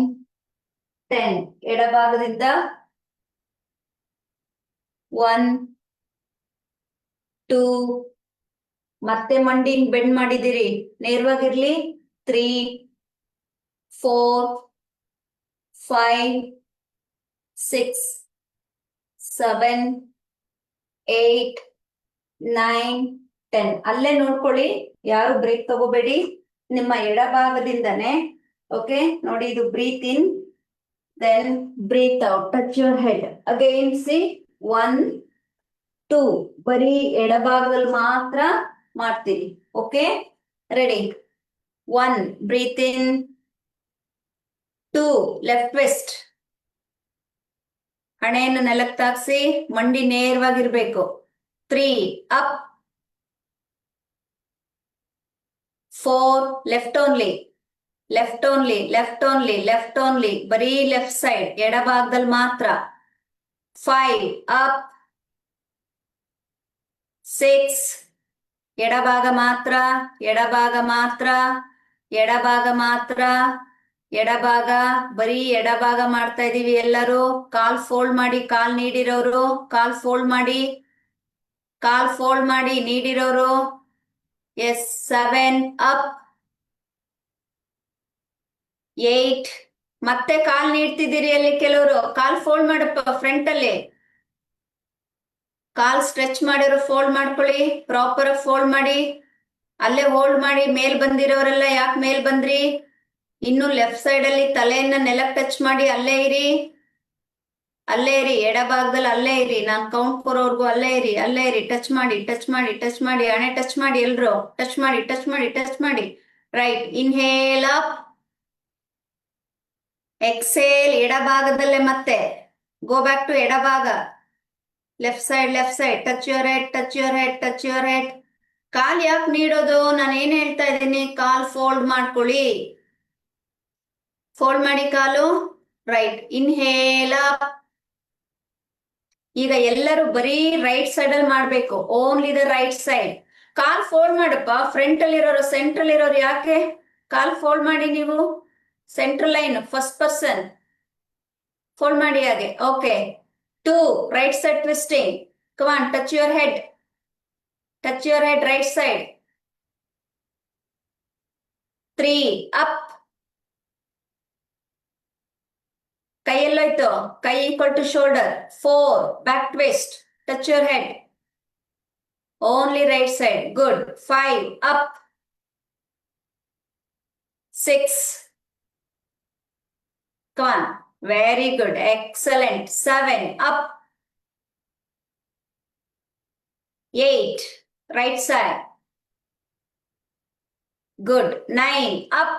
10. ಎಡಭಾಗದಿಂದ 1, 2. ಮತ್ತೆ ಮಂಡಿ ಬೆಂಡ್ ಮಾಡಿದಿರಿ, ನೇರವಾಗಿರ್ಲಿ. 3, 4, 5, 6, 7, 8, 9, 10. ಅಲ್ಲೇ ನೋಡ್ಕೊಳ್ಳಿ, ಯಾರು ಬ್ರೇಕ್ ತಗೋಬೇಡಿ. ನಿಮ್ಮ ಎಡಭಾಗದಿಂದನೇ. ಓಕೆ, ನೋಡಿ. ಇದು breathe in, then breathe out. Touch your head again. See 1, 2. ಬರೀ ಎಡಭಾಗದಲ್ಲಿ ಮಾತ್ರ ಮಾಡ್ತೀರಿ. Okay, ready. 1 breathe in, 2 left twist. ಹಣೆಯನ್ನು ನೆಲಕ್ಕೆ ತಾಗಿಸಿ ಮಂಡಿ ನೇರವಾಗಿರ್ಬೇಕು. 3 up. 4 left only, left only, left only, left only, ಬರೀ ಲೆಫ್ಟ್ ಸೈಡ್, ಎಡಭಾಗದಲ್ಲಿ ಮಾತ್ರ. 5 ಅಪ್. 6 ಎಡಭಾಗ ಮಾತ್ರ, ಎಡಭಾಗ ಮಾತ್ರ, ಎಡಭಾಗ ಮಾತ್ರ, ಎಡಭಾಗ, ಬರೀ ಎಡಭಾಗ ಮಾಡ್ತಾ ಇದೀವಿ ಎಲ್ಲರೂ. ಕಾಲ್ ಫೋಲ್ಡ್ ಮಾಡಿ, ಕಾಲ್ ನೀಡಿರೋರು ಕಾಲ್ ಫೋಲ್ಡ್ ಮಾಡಿ, ಕಾಲ್ ಫೋಲ್ಡ್ ಮಾಡಿ ನೀಡಿರೋರು. ಎಸ್. 7 ಅಪ್. 8 ಮತ್ತೆ ಕಾಲ್ ನೀಡ್ತಿದ್ದೀರಿ ಅಲ್ಲಿ ಕೆಲವರು. ಕಾಲ್ ಫೋಲ್ಡ್ ಮಾಡಪ್ಪ ಫ್ರಂಟ್ ಅಲ್ಲಿ. ಕಾಲ್ ಸ್ಟ್ರೆಚ್ ಮಾಡಿರೋ ಫೋಲ್ಡ್ ಮಾಡ್ಕೊಳ್ಳಿ, ಪ್ರಾಪರ್ ಫೋಲ್ಡ್ ಮಾಡಿ, ಅಲ್ಲೇ ಹೋಲ್ಡ್ ಮಾಡಿ. ಮೇಲ್ ಬಂದಿರೋರೆಲ್ಲ ಯಾಕೆ ಮೇಲ್ ಬಂದ್ರಿ? ಇನ್ನು ಲೆಫ್ಟ್ ಸೈಡ್ ಅಲ್ಲಿ ತಲೆಯನ್ನ ನೆಲಕ್ಕೆ ಟಚ್ ಮಾಡಿ ಅಲ್ಲೇ ಇರಿ, ಅಲ್ಲೇ ಇರಿ, ಎಡಭಾಗದಲ್ಲಿ ಅಲ್ಲೇ ಇರಿ. ನಾನ್ ಕೌಂಟ್ ಕೊರೋರ್ಗು ಅಲ್ಲೇ ಇರಿ, ಅಲ್ಲೇ ಇರಿ. ಟಚ್ ಮಾಡಿ, ಟಚ್ ಮಾಡಿ, ಟಚ್ ಮಾಡಿ, ಹಣೆ ಟಚ್ ಮಾಡಿ ಎಲ್ರು. ಟಚ್ ಮಾಡಿ, ಟಚ್ ಮಾಡಿ, ಟಚ್ ಮಾಡಿ. ರೈಟ್. Inhale up. ಎಕ್ಸೇಲ್ ಎಡಭಾಗದಲ್ಲೇ ಮತ್ತೆ. ಗೋ ಬ್ಯಾಕ್ ಟು ಎಡಭಾಗ. Left side, left side. Touch your head, touch your head, touch your head. ಕಾಲ್ ಯಾಕೆ ನೀಡೋದು? ನಾನು ಏನ್ ಹೇಳ್ತಾ ಇದ್ದೀನಿ, ಕಾಲ್ ಫೋಲ್ಡ್ ಮಾಡ್ಕೊಳ್ಳಿ. ಫೋಲ್ಡ್ ಮಾಡಿ ಕಾಲು. ರೈಟ್. Inhale up. ಈಗ ಎಲ್ಲರೂ ಬರೀ ರೈಟ್ ಸೈಡ್ ಅಲ್ಲಿ ಮಾಡ್ಬೇಕು. Only the right side. ಕಾಲ್ ಫೋಲ್ಡ್ ಮಾಡಪ್ಪ. ಫ್ರಂಟ್ ಅಲ್ಲಿ ಇರೋರು, ಸೆಂಟ್ರಲ್ ಇರೋರು ಯಾಕೆ ಕಾಲ್ ಫೋಲ್ಡ್ ಮಾಡಿ ನೀವು? Central line, first person fold ಮಾಡಿ ಹಾಗೆ. Okay. 2 right side twisting. Come on, touch your head, touch your head, right side. 3 up. ಕೈ ಎಲ್ಲೋಯ್ತು? ಕೈ equal to shoulder. 4 back twist. Touch your head. Only right side. Good. 5 up. 6. Come on. Very good. Excellent. 7 up. 8 right side. Good. 9 up.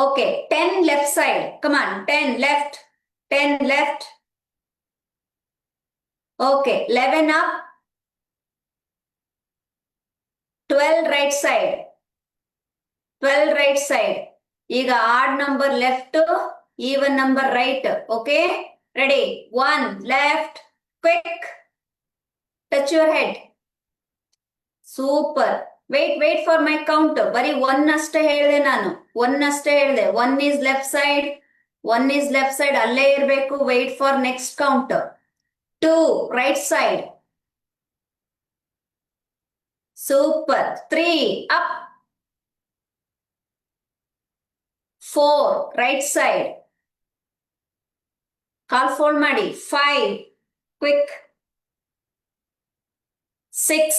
Okay. 10 left side. Come on. 10 left. 10 left. Okay. 11 up. 12 right side. 12 right side. ಈಗ odd number left, even number right. Okay, ready? 1 left, quick, touch your head. Super. Wait for my count. ಬರೀ 1 ಅಷ್ಟೇ ಹೇಳಿದೆ ನಾನು, 1 ಅಷ್ಟೇ ಹೇಳಿದೆ. 1 is left side, 1 is left side, ಅಲ್ಲೇ ಇರಬೇಕು. Wait for next count. 2 right side. Super. 3 up. 4 right side. ಕಾಲ್ ಫೋಲ್ಡ್ ಮಾಡಿ. 5 ಕ್ವಿಕ್. 6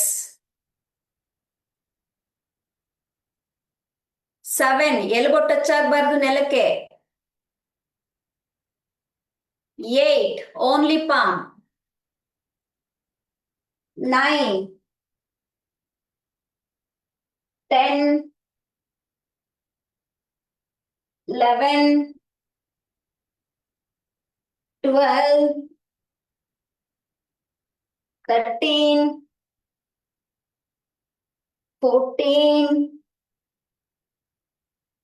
7 ಎಲ್ಬೋ ಟಚ್ ಆಗಬಾರ್ದು ನೆಲಕ್ಕೆ. 8 only palm. 9 10 11 12 13 14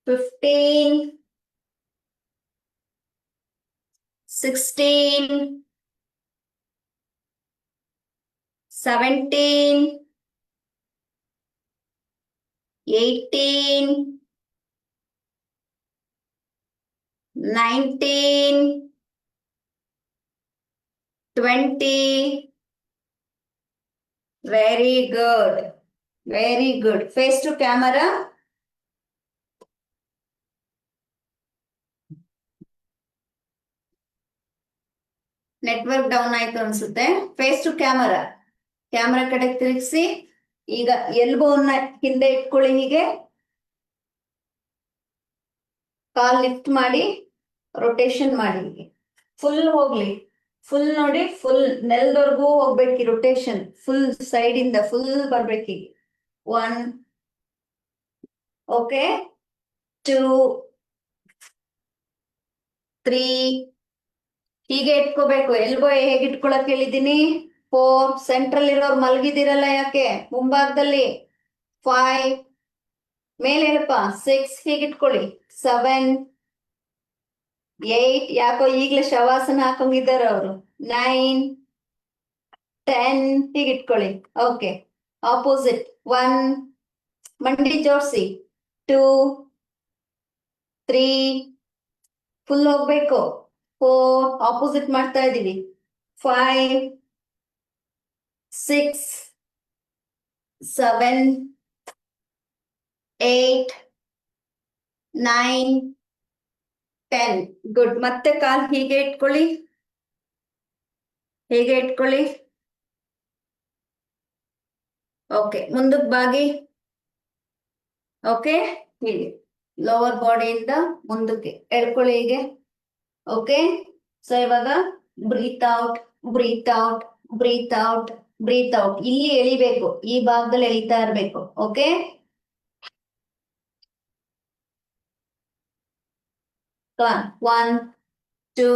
15 16 17 18 19 20. Very good. Very good. Face to camera. Network down ಆಯ್ತು ಅನ್ಸುತ್ತೆ. Face to camera. ಕ್ಯಾಮರಾ ಕಡೆ ತಿರುಗಿಸಿ. ಈಗ ಎಲ್ಬೋನ್ನ ಹಿಂದೆ ಇಟ್ಕೊಳ್ಳಿ. ಹೀಗೆ ಕಾಲ್ ಲಿಫ್ಟ್ ಮಾಡಿ, ರೊಟೇಷನ್ ಮಾಡಿ. ಫುಲ್ ಹೋಗ್ಲಿ, ಫುಲ್ ನೋಡಿ, ಫುಲ್ ನೆಲದವರೆಗೂ ಹೋಗ್ಬೇಕು. ರೊಟೇಷನ್ ಫುಲ್ ಸೈಡ್ ಇಂದ ಫುಲ್ ಬರ್ಬೇಕೀಗ. 1 ಓಕೆ. 2, 3. ಹೀಗೆ ಇಟ್ಕೋಬೇಕು. ಎಲ್ಬೋ ಹೇಗೆ ಇಟ್ಕೊಳಕ್ ಹೇಳಿದ್ದೀನಿ? 4. ಸೆಂಟ್ರಲ್ ಇರೋರು ಮಲಗಿದಿರಲ್ಲ ಯಾಕೆ? ಮುಂಭಾಗದಲ್ಲಿ. 5. ಮೇಲೆ ಹೇಳಪ್ಪ. 6. ಹೀಗೆ ಇಟ್ಕೊಳ್ಳಿ. 7, 8. ಯಾಕೋ ಈಗ್ಲೇ ಶವಾಸನ ಹಾಕೊಂಡಿದ್ದಾರ ಅವರು. 9, 10. ಹೀಗೆ ಇಟ್ಕೊಳ್ಳಿ. ಓಕೆ. ಆಪೋಸಿಟ್. 1. ಮಂಡಿ ಜೋಡಿಸಿ. 2, 3. ಫುಲ್ ಹೋಗ್ಬೇಕು. 4. ಆಪೋಸಿಟ್ ಮಾಡ್ತಾ ಇದೀವಿ. 5, 6, 7, 8, 9, 10. ಗುಡ್. ಮತ್ತೆ ಕಾಲ್ ಹೀಗೆ ಇಟ್ಕೊಳ್ಳಿ. ಹೇಗೆ ಇಟ್ಕೊಳ್ಳಿ. ಓಕೆ. ಮುಂದಕ್ಕೆ ಬಾಗಿ. ಓಕೆ. ಹೀಗೆ ಲೋವರ್ ಬಾಡಿಯಿಂದ ಮುಂದಕ್ಕೆ ಎಳ್ಕೊಳ್ಳಿ ಹೀಗೆ. ಓಕೆ. ಸೊ ಇವಾಗ breathe out, breathe out, breathe out, breathe out. ಇಲ್ಲಿ ಎಳಿಬೇಕು. ಈ ಭಾಗದಲ್ಲಿ ಎಳಿತಾ ಇರ್ಬೇಕು. ಓಕೆ. One, 2,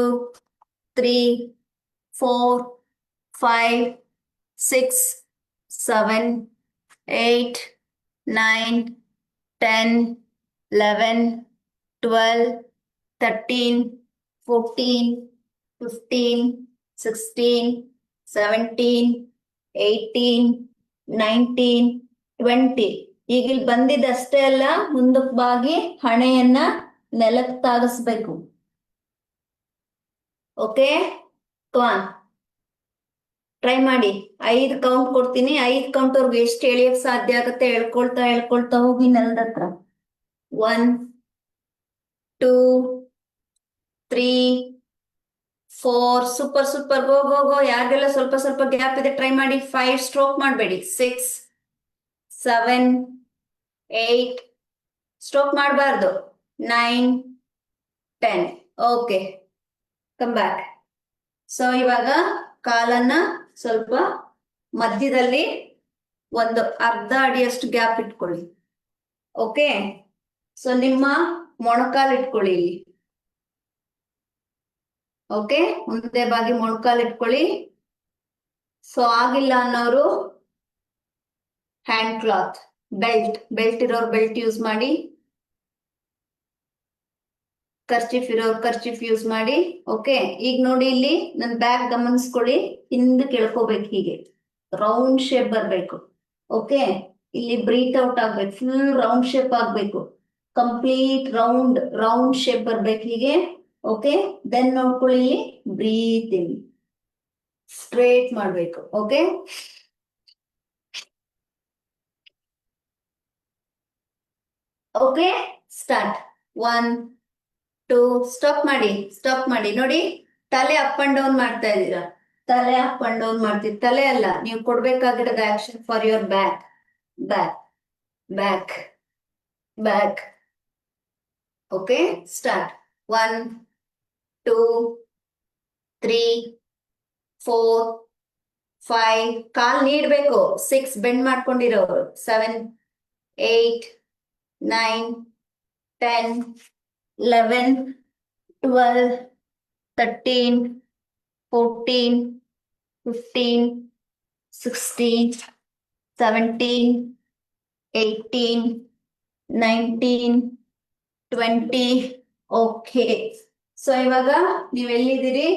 3, 4, 5, 6, 7, 8, 9, 10, 11, 12, 13, 14, 15, 16, 17, 18, 19, 20. ಈಗ ಇಲ್ಲಿ ಬಂದಿದ್ದಷ್ಟೇ ಅಲ್ಲ, ಮುಂದಕ್ಕೆ ಬಾಗಿ ಹಣೆಯನ್ನ ನೆಲಕ್ಕೆ ತಾಗಿಸ್ಬೇಕು. ಓಕೆ. ಟ್ರೈ ಮಾಡಿ. 5 ಕೌಂಟ್ ಕೊಡ್ತೀನಿ. 5 ಕೌಂಟ್ ಅವ್ರಿಗೆ ಎಷ್ಟು ಎಳಿಯಕ್ ಸಾಧ್ಯ ಆಗತ್ತೆ ಹೇಳ್ಕೊಳ್ತಾ ಹೇಳ್ಕೊಳ್ತಾ ಹೋಗಿ ನೆಲದ ಹತ್ರ. 1, 2, 3, 4. Super super. Go go go. ಯಾರಿಗೆಲ್ಲ ಸ್ವಲ್ಪ ಸ್ವಲ್ಪ ಗ್ಯಾಪ್ ಇದೆ ಟ್ರೈ ಮಾಡಿ. 5 ಸ್ಟ್ರೋಕ್ ಮಾಡಬೇಡಿ. 6, 7, 8. ಸ್ಟ್ರೋಕ್ ಮಾಡಬಾರ್ದು. 9, 10. ಓಕೆ. Come back. ಸೊ ಇವಾಗ ಕಾಲನ್ನ ಸ್ವಲ್ಪ ಮಧ್ಯದಲ್ಲಿ ಒಂದು ಅರ್ಧ ಅಡಿಯಷ್ಟು ಗ್ಯಾಪ್ ಇಟ್ಕೊಳ್ಳಿ. ಓಕೆ. ಸೊ ನಿಮ್ಮ ಮೊಣಕಾಲು ಇಟ್ಕೊಳ್ಳಿ ಇಲ್ಲಿ. ಓಕೆ. ಮುಂದೆ ಬಾಗಿ ಮೊಣಕಾಲು ಇಟ್ಕೊಳ್ಳಿ. ಸೊ ಆಗಿಲ್ಲ ಅನ್ನೋರು ಹ್ಯಾಂಡ್ ಕ್ಲಾತ್, ಬೆಲ್ಟ್ ಇರೋರು ಬೆಲ್ಟ್ ಯೂಸ್ ಮಾಡಿ. ಕರ್ಚಿಫ್ ಇರೋರು ಕರ್ಚಿಫ್ ಯೂಸ್ ಮಾಡಿ. ಓಕೆ. ಈಗ ನೋಡಿ ಇಲ್ಲಿ ನನ್ನ ಬ್ಯಾಗ್ ಗಮನಿಸ್ಕೊಳ್ಳಿ. ಹಿಂದಕ್ಕೆ ಎಳ್ಕೋಬೇಕು. ಹೀಗೆ ರೌಂಡ್ ಶೇಪ್ ಬರ್ಬೇಕು. ಓಕೆ. ಇಲ್ಲಿ ಬ್ರೀತ್ ಔಟ್ ಆಗ್ಬೇಕು. ಫುಲ್ ರೌಂಡ್ ಶೇಪ್ ಆಗ್ಬೇಕು. ಕಂಪ್ಲೀಟ್ ರೌಂಡ್ ಶೇಪ್ ಬರ್ಬೇಕು ಹೀಗೆ. ಓಕೆ. ದೆನ್ ನೋಡ್ಕೊಳ್ಳಿ ಇಲ್ಲಿ ಬ್ರೀತ್ ಇನ್. ಸ್ಟ್ರೇಟ್ ಮಾಡ್ಬೇಕು. ಓಕೆ. ಓಕೆ. ಸ್ಟಾರ್ಟ್. 1, 2. ಸ್ಟಾಪ್ ಮಾಡಿ. ನೋಡಿ, ತಲೆ ಅಪ್ ಅಂಡ್ ಡೌನ್ ಮಾಡ್ತಾ ಇದ್ದೀರಾ. ತಲೆ ಅಪ್ ಅಂಡ್ ಡೌನ್ ಮಾಡ್ತೀರಿ. ತಲೆ ಅಲ್ಲ, ನೀವು ಕೊಡ್ಬೇಕಾಗಿರೋದು action for your back. Back. Okay. Start. 1, 2, 3, 4, 5. ಕಾಲ್ ನೀಡ್ಬೇಕು. 6 ಬೆಂಡ್ ಮಾಡ್ಕೊಂಡಿರೋರು. 7, 8, 9, 10, 11, 12, 13, 14, 15, 16, 17, 18, 19, 20. ಓಕೆ. ಸೊ ಇವಾಗ ನೀವು ಎಲ್ಲಿದ್ದೀರಿ?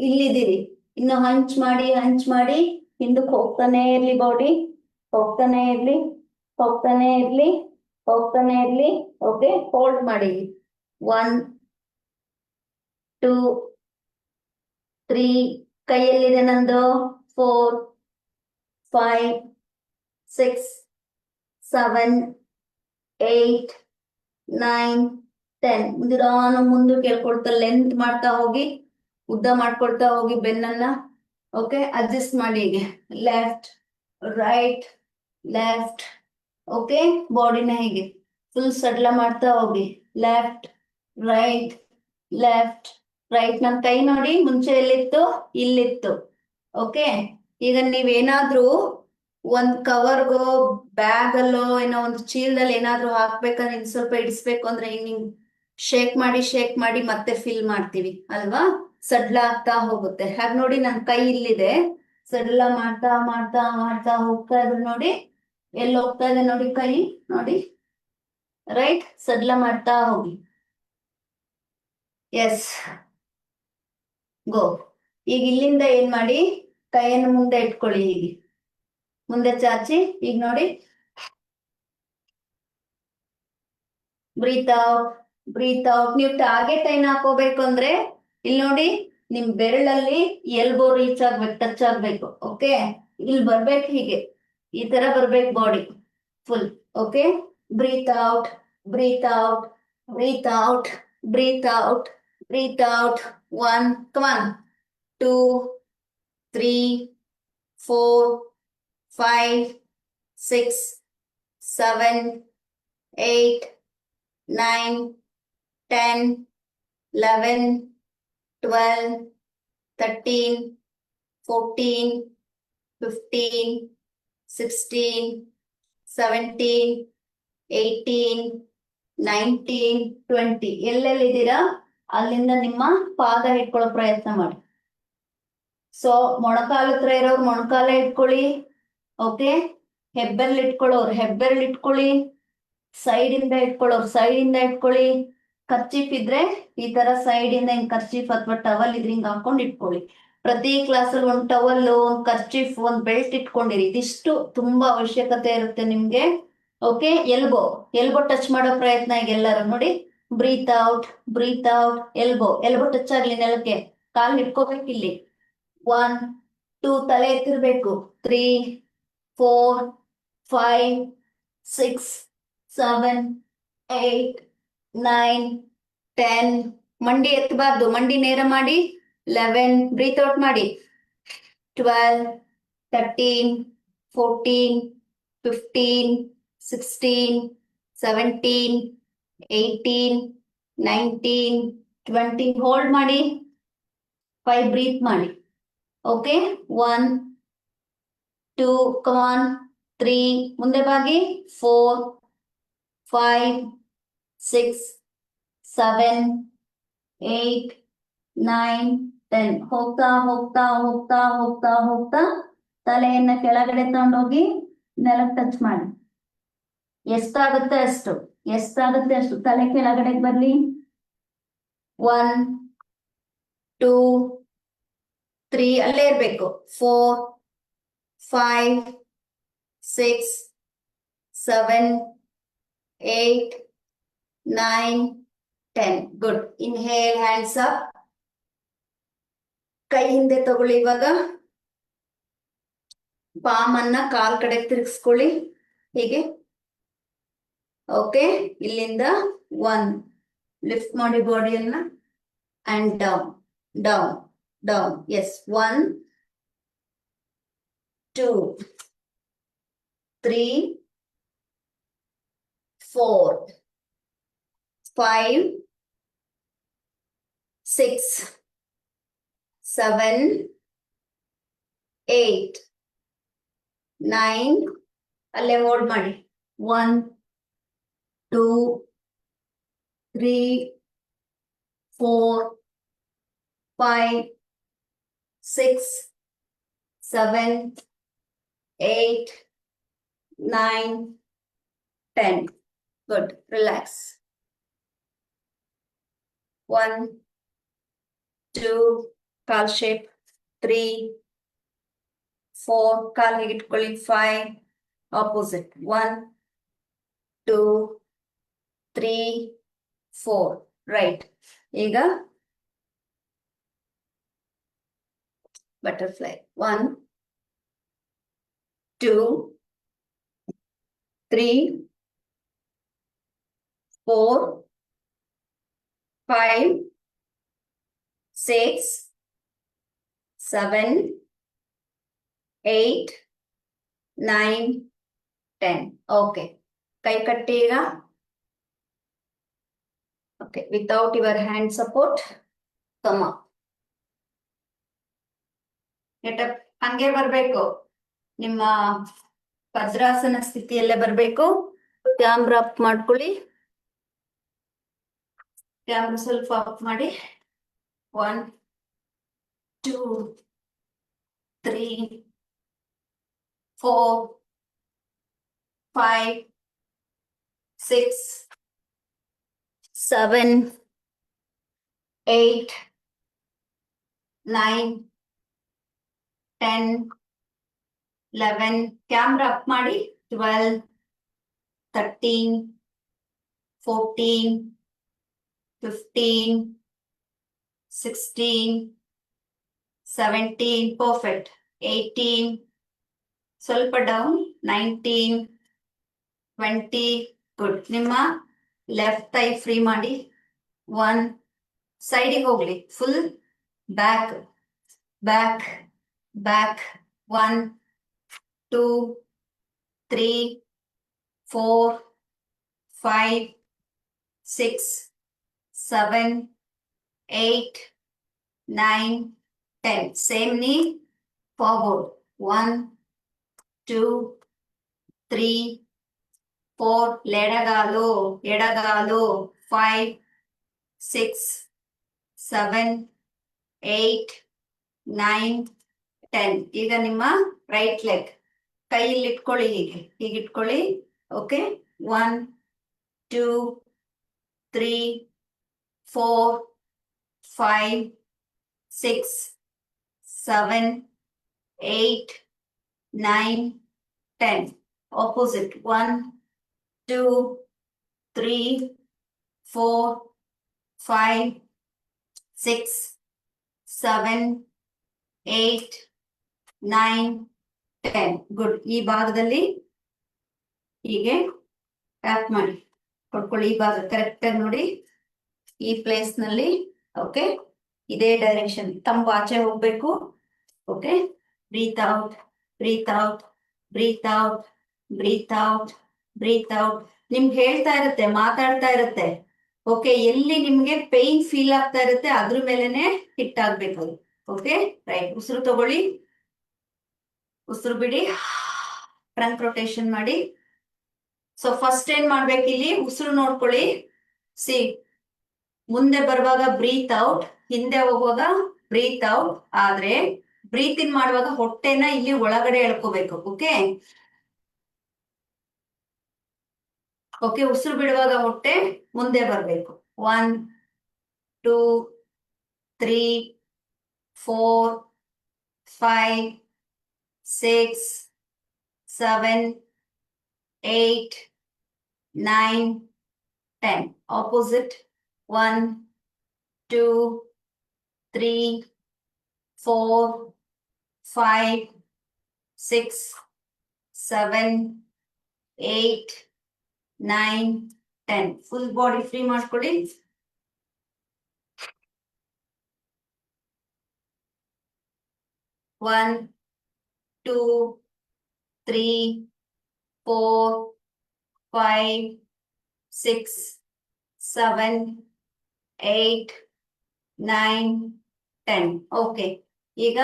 ಇಲ್ಲಿದ್ದೀರಿ. ಇನ್ನು ಹಂಚ್ ಮಾಡಿ ಹಿಂದಕ್ಕೆ ಹೋಗ್ತಾನೆ ಇರ್ಲಿ. ಬಾಡಿ ಹೋಗ್ತಾನೆ ಇರ್ಲಿ. ಓಕೆ. ಹೋಲ್ಡ್ ಮಾಡಿ. 1, 2, 3. ಕೈಯಲ್ಲಿದೆ ನಂದು. 4, 5, 6, 7, 8, 9, 10. ನಿಧಾನ ಮುಂದಕ್ಕೆ ಹೇಳ್ಕೊಳ್ತಾ ಲೆಂತ್ ಮಾಡ್ತಾ ಹೋಗಿ, ಉದ್ದ ಮಾಡ್ಕೊಳ್ತಾ ಹೋಗಿ ಬೆನ್ನನ್ನ. ಓಕೆ. ಅಡ್ಜಸ್ಟ್ ಮಾಡಿ ಹೀಗೆ. Left, right. ಓಕೆ. ಬಾಡಿನ ಹೀಗೆ ಫುಲ್ ಸಡ್ಲ ಮಾಡ್ತಾ ಹೋಗಿ. Left, right. ನನ್ನ ಕೈ ನೋಡಿ ಮುಂಚೆ ಎಲ್ಲಿತ್ತು? ಇಲ್ಲಿತ್ತು. ಓಕೆ. ಈಗ ನೀವೇನಾದ್ರೂ ಒಂದ್ ಕವರ್ಗೋ ಬ್ಯಾಗ್ ಅಲ್ಲೋ ಏನೋ ಒಂದು ಚೀಲದಲ್ಲಿ ಏನಾದ್ರೂ ಹಾಕ್ಬೇಕಂದ್ರೆ ಇನ್ ಸ್ವಲ್ಪ ಇಡಿಸ್ಬೇಕು ಅಂದ್ರೆ ಹಿಂಗ್ ಶೇಕ್ ಮಾಡಿ ಮತ್ತೆ ಫಿಲ್ ಮಾಡ್ತೀವಿ ಅಲ್ವಾ, ಸಡ್ಲ ಆಗ್ತಾ ಹೋಗುತ್ತೆ. ಹಾಗೆ ನೋಡಿ ನನ್ ಕೈ ಇಲ್ಲಿದೆ, ಸಡ್ಲ ಮಾಡ್ತಾ ಮಾಡ್ತಾ ಮಾಡ್ತಾ ಹೋಗ್ತಾ ಇದ್ರು ನೋಡಿ, ಎಲ್ಲಿ ಹೋಗ್ತಾ ಇದೆ ನೋಡಿ ಕೈ, ನೋಡಿ ರೈಟ್, ಸಡ್ಲ ಮಾಡ್ತಾ ಹೋಗಿ. ಎಸ್, ಗೋ. ಈಗ ಇಲ್ಲಿಂದ ಏನ್ ಮಾಡಿ, ಕೈಯನ್ನು ಮುಂದೆ ಇಟ್ಕೊಳ್ಳಿ, ಹೀಗೆ ಮುಂದೆ ಚಾಚಿ. ಈಗ ನೋಡಿ, ಬ್ರೀತ್ ಔಟ್, ಬ್ರೀತ್ ಔಟ್. ನೀವು ಟಾರ್ಗೆಟ್ ಏನ್ ಹಾಕೋಬೇಕು ಅಂದ್ರೆ, ಇಲ್ಲಿ ನೋಡಿ ನಿಮ್ ಬೆರಳಲ್ಲಿ ಎಲ್ಬೋ ರೀಚ್ ಆಗ್ಬೇಕು, ಟಚ್ ಆಗ್ಬೇಕು. ಓಕೆ, ಇಲ್ಲಿ ಬರ್ಬೇಕು, ಹೀಗೆ ಈ ತರ ಬರ್ಬೇಕು body full. Okay, breathe out, breathe out, breathe out, breathe out, breathe out. 1, come on, 2, 3, 4, 5, 6, 7, 8, 9, 10, 11, 12, 13, 14, 15, 16, 17, 18, 19, 20. ಎಲ್ಲೆಲ್ಲಿದ್ದೀರಾ ಅಲ್ಲಿಂದ ನಿಮ್ಮ ಪಾದ ಇಟ್ಕೊಳ್ಳೋ ಪ್ರಯತ್ನ ಮಾಡಿ. ಸೊ ಮೊಣಕಾಲ ಹತ್ರ ಇರೋರು ಮೊಣಕಾಲ ಇಟ್ಕೊಳ್ಳಿ. ಓಕೆ, ಹೆಬ್ಬೆರಳು ಇಟ್ಕೊಳ್ಳೋರು ಹೆಬ್ಬೆರಳು ಇಟ್ಕೊಳ್ಳಿ, ಸೈಡ್ ಇಂದ ಇಟ್ಕೊಳ್ಳೋರು ಸೈಡ್ ಇಂದ ಇಟ್ಕೊಳ್ಳಿ. ಕರ್ಚೀಫ್ ಇದ್ರೆ ಈ ತರ ಸೈಡ್ ಇಂದ ಹಿಂಗ್ ಕರ್ಚೀಫ್ ಅಥವಾ ಟವಲ್ ಇದ್ರೆ ಹಿಂಗ್ ಹಾಕೊಂಡು ಇಟ್ಕೊಳ್ಳಿ. ಪ್ರತಿ ಕ್ಲಾಸಲ್ಲಿ ಒಂದ್ ಟವಲ್, ಒಂದ್ ಕರ್ಚೀಫ್, ಒಂದ್ ಬೆಲ್ಟ್ ಇಟ್ಕೊಂಡಿರಿ. ಇದಿಷ್ಟು ತುಂಬಾ ಅವಶ್ಯಕತೆ ಇರುತ್ತೆ ನಿಮ್ಗೆ. ಓಕೆ, ಎಲ್ಬೋ ಎಲ್ಬೋ ಟಚ್ ಮಾಡೋ ಪ್ರಯತ್ನ ಈಗ ಎಲ್ಲರೂ ನೋಡಿ. Breathe out, breathe out, elbow elbow touch ಆಗ್ಲಿ ನೆಲಕ್ಕೆ, ಕಾಲ್ ಇಟ್ಕೋಬೇಕು ಇಲ್ಲಿ. 1, 2, ತಲೆ ಎತ್ತಿರ್ಬೇಕು. 3, 4, 5, 6, 7, 8, 9, 10. ಮಂಡಿ ಎತ್ತಬಾರ್ದು, ಮಂಡಿ ನೇರ ಮಾಡಿ. 11, ಬ್ರೀತ್ ಔಟ್ ಮಾಡಿ. 12, 13, 14, 15, 16, 17, 18, 19, 20. ಹೋಲ್ಡ್ ಮಾಡಿ. 5, ಬ್ರೀತ್ ಮಾಡಿ. ಓಕೆ, 1, 2, ಕಮಾನ್, 3, ಮುಂದೆ ಬಾಗಿ. 4, 5, 6, 7, 8, 9, 10. ಹೋಗ್ತಾ ಹೋಗ್ತಾ ಹೋಗ್ತಾ ಹೋಗ್ತಾ ಹೋಗ್ತಾ ತಲೆಯನ್ನ ಕೆಳಗಡೆ ತಗೊಂಡೋಗಿ ನೆಲಕ್ಕೆ ಟಚ್ ಮಾಡಿ. ಎಷ್ಟಾಗುತ್ತೆ ಅಷ್ಟು, ಎಷ್ಟಾಗುತ್ತೆ ಅಷ್ಟು ತಲೆ ಕೆಳಗಡೆ ಬರ್ಲಿ. 1, 2, 3, ಅಲ್ಲೇ ಇರ್ಬೇಕು. 4, 5, 6, 7, 8, 9, 10. ಗುಡ್. Inhale, hands up. ಕೈ ಹಿಂದೆ ತಗೊಳ್ಳಿ. ಇವಾಗ ಪಾಮ್ ಅನ್ನ ಕಾಲ್ ಕಡೆ ತಿರುಗಿಸ್ಕೊಳ್ಳಿ, ಹೀಗೆ. ಓಕೆ, ಇಲ್ಲಿಂದ 1, ಲಿಫ್ಟ್ ಮಾಡಿ ಬಾಡಿಯನ್ನ, and down, down, down. Yes, 1, 2, 3, 4, 5, 6, 7, 8, 9. ಅಲ್ಲೇ ಹೋಲ್ಡ್ ಮಾಡಿ. 1, 2, 3, 4, 5, 6, 7, 8, 9, 10. Good. Relax. 1, 2, ಕಾಲ್ ಶೇಪ್. 3, 4, ಕಾಲ್ ಹೀಗೆ ಇಟ್ಕೊಳ್ಳಿ. 5, ಆಪೋಸಿಟ್. 1, 2, 3, 4. ರೈಟ್. ಈಗ ಬಟರ್ಫ್ಲೈ. 1, 2, 3, 4, 5, 6, 7, 8, 9, 10. ಓಕೆ, ಕೈ ಕಟ್ಟಿ ಈಗ. Okay, without your hand support, come up. Get up. ಹಂಗೆ ಬರ್ಬೇಕು. ನಿಮ್ಮ ಭದ್ರಾಸನ ಸ್ಥಿತಿಯಲ್ಲೇ ಬರ್ಬೇಕು. ಕ್ಯಾಮ್ರಾ ಅಪ್ ಮಾಡ್ಕೊಳ್ಳಿ. ಕ್ಯಾಮ್ರಾ ಸ್ವಲ್ಪ ಅಪ್ ಮಾಡಿ. 1 2 3 4 5 6 7 8 9 10 11. ಕ್ಯಾಮ್ರಾ ಅಪ್ ಮಾಡಿ. 12 13 14 15 16 17. ಪರ್ಫೆಕ್ಟ್. 18. ಸ್ವಲ್ಪ ಡೌನ್. 19 20. ಗುಡ್. ನಿಮ್ಮ ಲೆಫ್ಟ್ ಥೈ ಫ್ರೀ ಮಾಡಿ. 1 ಸೈಡಿಗೆ ಹೋಗ್ಲಿ. Full back back back. 1 2 3 4 5 6 7 8 9 10. Same knee forward. 1 2 3 4. ಎಡಗಾಲು ಎಡಗಾಲು. 5 6 7 8 9 10. ಈಗ ನಿಮ್ಮ ರೈಟ್ ಲೆಗ್ ಕೈಯಲ್ಲಿ ಇಟ್ಕೊಳ್ಳಿ. ಹೀಗೆ ಇಟ್ಕೊಳ್ಳಿ. ಓಕೆ. 1 2 3 4 5 6 7 8 9 10. Opposite. 1 2 3 4 5 6 7 8 9 10. ಗುಡ್. ಈ ಭಾಗದಲ್ಲಿ ಹೀಗೆ ಟ್ಯಾಪ್ ಮಾಡಿ ಕೊಡ್ಕೊಳ್ಳಿ. ಈ ಭಾಗ ಕರೆಕ್ಟ್ ಆಗಿ ನೋಡಿ. ಈ ಪ್ಲೇಸ್ ನಲ್ಲಿ. ಓಕೆ. ಇದೇ ಡೈರೆಕ್ಷನ್. ತಂಬು ಆಚೆ ಹೋಗ್ಬೇಕು. Okay. Breathe out breathe out breathe out breathe out breathe out. ನಿಮ್ಗೆ ಹೇಳ್ತಾ ಇರುತ್ತೆ, ಮಾತಾಡ್ತಾ ಇರುತ್ತೆ. ಓಕೆ. ಎಲ್ಲಿ ನಿಮ್ಗೆ ಪೇನ್ ಫೀಲ್ ಆಗ್ತಾ ಇರುತ್ತೆ ಅದ್ರ ಮೇಲೆನೆ ಹಿಟ್ ಆಗ್ಬೇಕು. ಓಕೆ. ರೈಟ್. ಉಸಿರು ತಗೊಳ್ಳಿ. ಉಸಿರು ಬಿಡಿ. ಟ್ರಂಕ್ ರೊಟೇಷನ್ ಮಾಡಿ. ಸೊ ಫಸ್ಟ್ ಏನ್ ಮಾಡ್ಬೇಕು, ಇಲ್ಲಿ ಉಸಿರು ನೋಡ್ಕೊಳ್ಳಿ. ಸಿ, ಮುಂದೆ ಬರುವಾಗ ಬ್ರೀತ್ ಔಟ್, ಹಿಂದೆ ಹೋಗುವಾಗ ಬ್ರೀತ್ ಔಟ್. ಆದ್ರೆ ಬ್ರೀತ್ ಇನ್ ಮಾಡುವಾಗ ಹೊಟ್ಟೆನ ಇಲ್ಲಿ ಒಳಗಡೆ ಎಳ್ಕೋಬೇಕು. ಓಕೆ. ಓಕೆ. ಉಸಿರು ಬಿಡುವಾಗ ಹೊಟ್ಟೆ ಮುಂದೆ ಬರ್ಬೇಕು. 1 2 3 4 5 6 7 8 9 10. Opposite. 1 2 3 4 5 6 7 8 9 10. ಫುಲ್ ಬಾಡಿ ಫ್ರೀ ಮಾಡ್ಕೊಳ್ಳಿ. 1 2 3 4 5 6 7 8 9 10. ಓಕೆ. ಈಗ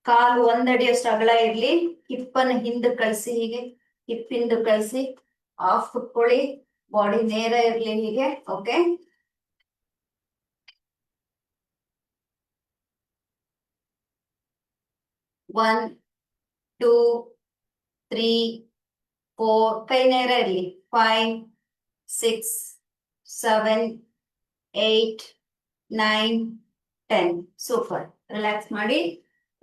ಕಾಲು 1 ಅಡಿಯಷ್ಟು ಅಗಲ ಇರ್ಲಿ. ಹಿಪ್ಪನ್ನು ಹಿಂದೆ ಕಳಿಸಿ. ಹೀಗೆ ಹಿಪ್ ಹಿಂದೆ ಕಳಿಸಿ. ಆಫ್ ಕುತ್ಕೊಳ್ಳಿ. ಬಾಡಿ ನೇರ ಇರ್ಲಿ ಹೀಗೆ. Okay. One two three four. ಕೈ ನೇರ ಇರ್ಲಿ. 5 6 7 8 9 10. ಸೂಪರ್. ರಿಲ್ಯಾಕ್ಸ್ ಮಾಡಿ.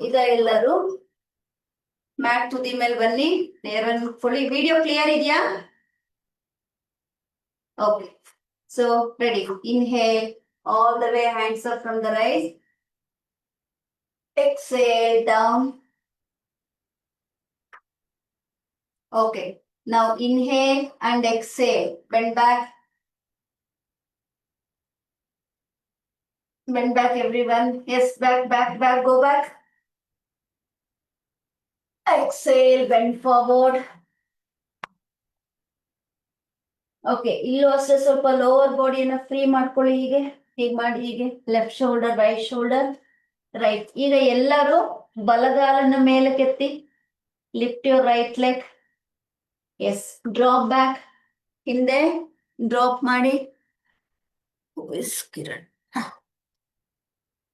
ಈಗ ಎಲ್ಲರೂ ಮ್ಯಾಟ್ ತುದಿ ಮೇಲೆ ಬನ್ನಿ. ನೇರ ನಿಂತ್ಕೊಳ್ಳಿ. ವಿಡಿಯೋ ಕ್ಲಿಯರ್ ಇದೆಯಾ? Okay. So ready. Inhale all the way, hands up from the rise. Exhale down. Okay. Now inhale and exhale. Bend back. Bend back everyone. Yes, back, back, back. Go back. Exhale, bend forward. Okay. ಇಲ್ಲೂ ಅಷ್ಟೇ ಸ್ವಲ್ಪ ಲೋವರ್ ಬಾಡಿಯನ್ನ ಫ್ರೀ ಮಾಡ್ಕೊಳ್ಳಿ. ಹೀಗೆ ಮಾಡಿ. ಹೀಗೆ left shoulder, right shoulder, right. ಈಗ ಎಲ್ಲರೂ ಬಲಗಾಲನ್ನ ಮೇಲಕ್ಕೆತ್ತಿ. Lift your right leg. Yes, drop back, ಹಿಂದೆ ಡ್ರಾಪ್ ಮಾಡಿ. ಕಿರಣ್,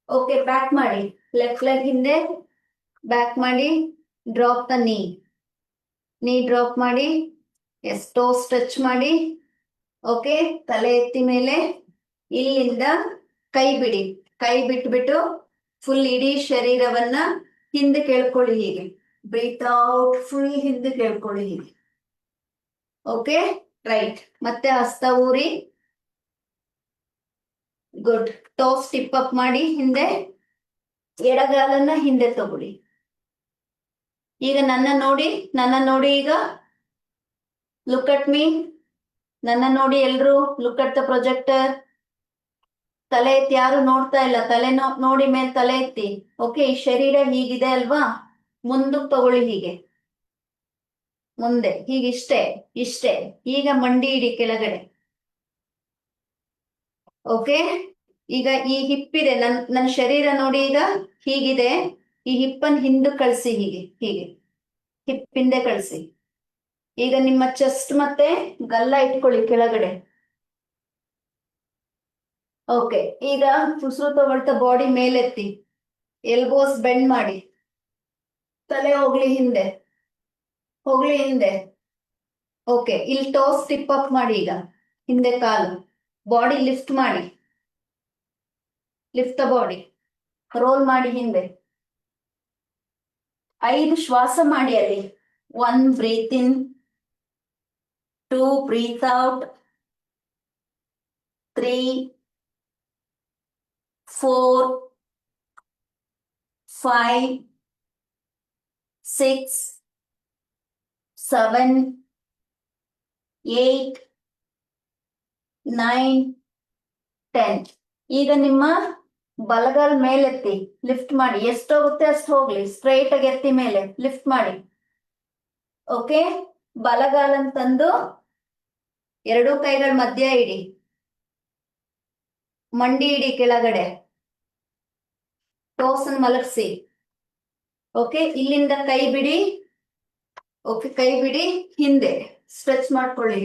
ಓಕೆ, ಬ್ಯಾಕ್ ಮಾಡಿ, ಲೆಫ್ಟ್ ಲೆಗ್ ಹಿಂದೆ ಬ್ಯಾಕ್ ಮಾಡಿ, ಡ್ರಾಪ್ ದ ನೀ ಡ್ರಾಪ್ ಮಾಡಿ. ಎಸ್, ಟೋಸ್ ಟಚ್ ಮಾಡಿ. ಓಕೆ, ತಲೆ ಎತ್ತಿ ಮೇಲೆ, ಇಲ್ಲಿಂದ ಕೈ ಬಿಡಿ, ಕೈ ಬಿಟ್ಬಿಟ್ಟು ಫುಲ್ ಇಡೀ ಶರೀರವನ್ನ ಹಿಂದೆ ಕೇಳ್ಕೊಳ್ಳಿ ಹೀಗೆ. ಬ್ರೀತ್ ಔಟ್, ಫುಲ್ ಹಿಂದೆ ಕೇಳ್ಕೊಳ್ಳಿ ಹೀಗೆ. Okay, right. ಮತ್ತೆ ಹಸ್ತ ಊರಿ. ಗುಡ್. ಟೋಸ್ ಟಿಪ್ ಅಪ್ ಮಾಡಿ ಹಿಂದೆ, ಎಡಗಾಲನ್ನ ಹಿಂದೆ ತಗೊಳ್ಳಿ. ಈಗ ನನ್ನ ನೋಡಿ ಈಗ ಲುಕ್ ಅಟ್ ಮೀ. ನನ್ನ ನೋಡಿ ಎಲ್ರು, ಲುಕ್ ಅಟ್ ದ ಪ್ರೊಜೆಕ್ಟರ್. ತಲೆ ಎತ್ತಿ, ಯಾರು ನೋಡ್ತಾ ಇಲ್ಲ, ತಲೆ ನೋಡಿ ಮೇಲೆ ತಲೆ ಎತ್ತಿ. ಓಕೆ, ಈ ಶರೀರ ಹೀಗಿದೆ ಅಲ್ವಾ, ಮುಂದಕ್ಕೆ ತಗೊಳ್ಳಿ ಹೀಗೆ, ಮುಂದೆ ಹೀಗಿಷ್ಟೇ, ಇಷ್ಟೇ. ಈಗ ಮಂಡಿ ಇಡಿ ಕೆಳಗಡೆ. ಓಕೆ, ಈಗ ಈ ಹಿಪ್ಪಿದೆ, ನನ್ನ ಶರೀರ ನೋಡಿ ಈಗ ಹೀಗಿದೆ. ಈ ಹಿಪ್ಪನ್ ಹಿಂದೆ ಕಳಿಸಿ, ಹೀಗೆ ಹಿಪ್ ಹಿಂದೆ ಕಳಿಸಿ. ಈಗ ನಿಮ್ಮ ಚೆಸ್ಟ್ ಮತ್ತೆ ಗಲ್ಲ ಇಟ್ಕೊಳ್ಳಿ ಕೆಳಗಡೆ. ಓಕೆ, ಈಗ ಉಸಿರು ತಗೊಳ್ತಾ ಬಾಡಿ ಮೇಲೆತ್ತಿ, ಎಲ್ಬೋಸ್ ಬೆಂಡ್ ಮಾಡಿ, ತಲೆ ಹೋಗ್ಲಿ ಹಿಂದೆ. ಓಕೆ, ಇಲ್ಲಿ ಟೋಸ್ ಟಿಪ್ ಅಪ್ ಮಾಡಿ. ಈಗ ಹಿಂದೆ ಕಾಲು, ಬಾಡಿ ಲಿಫ್ಟ್ ಮಾಡಿ, ಲಿಫ್ಟ್ ದ ಬಾಡಿ, ರೋಲ್ ಮಾಡಿ ಹಿಂದೆ. 5 ಶ್ವಾಸ ಮಾಡಿ ಅಲ್ಲಿ. 1 ಬ್ರೀತ್ ಇನ್, 2 ಬ್ರೀತ್ ಔಟ್, 3, 4, 5, 6, 7, 8, 9, 10. ಈಗ ನಿಮ್ಮ ಬಲಗಾಲ್ ಮೇಲೆತ್ತಿ ಲಿಫ್ಟ್ ಮಾಡಿ, ಎಷ್ಟೋಗುತ್ತೆ ಅಷ್ಟು ಹೋಗ್ಲಿ. ಸ್ಟ್ರೈಟ್ ಆಗಿ ಎತ್ತಿ ಮೇಲೆ ಲಿಫ್ಟ್ ಮಾಡಿ. ಓಕೆ, ಬಲಗಾಲನ್ ತಂದು 2 ಕೈಗಳ ಮಧ್ಯ ಇಡಿ, ಮಂಡಿ ಇಡಿ ಕೆಳಗಡೆ, ಟೋಸನ್ ಮಲಗಿಸಿ. ಓಕೆ, ಇಲ್ಲಿಂದ ಕೈ ಬಿಡಿ. ಓಕೆ, ಕೈ ಬಿಡಿ, ಹಿಂದೆ ಸ್ಟ್ರೆಚ್ ಮಾಡ್ಕೊಳ್ಳಿ.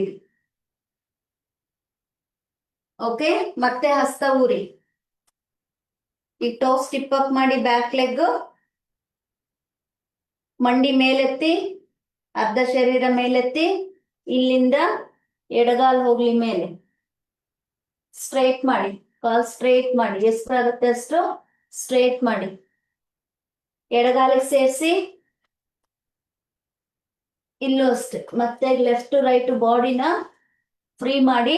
ಓಕೆ, ಮತ್ತೆ ಹಸ್ತ ಊರಿ. ಈ ಟೋಸ್ ಟಿಪ್ ಅಪ್ ಮಾಡಿ, ಬ್ಯಾಕ್ ಲೆಗ್, ಮಂಡಿ ಮೇಲೆತ್ತಿ, ಅರ್ಧ ಶರೀರ ಮೇಲೆತ್ತಿ, ಇಲ್ಲಿಂದ ಎಡಗಾಲ್ ಹೋಗ್ಲಿ ಮೇಲೆ. ಸ್ಟ್ರೈಟ್ ಮಾಡಿ, ಕಾಲ್ ಸ್ಟ್ರೈಟ್ ಮಾಡಿ, ಎಷ್ಟಾಗುತ್ತೆ ಅಷ್ಟು ಸ್ಟ್ರೈಟ್ ಮಾಡಿ. ಎಡಗಾಲಿಗೆ ಸೇರಿಸಿ, ಇಲ್ಲೂ ಅಷ್ಟೆ. ಮತ್ತೆ ಲೆಫ್ಟ್ ರೈಟ್ ಬಾಡಿನ ಫ್ರೀ ಮಾಡಿ.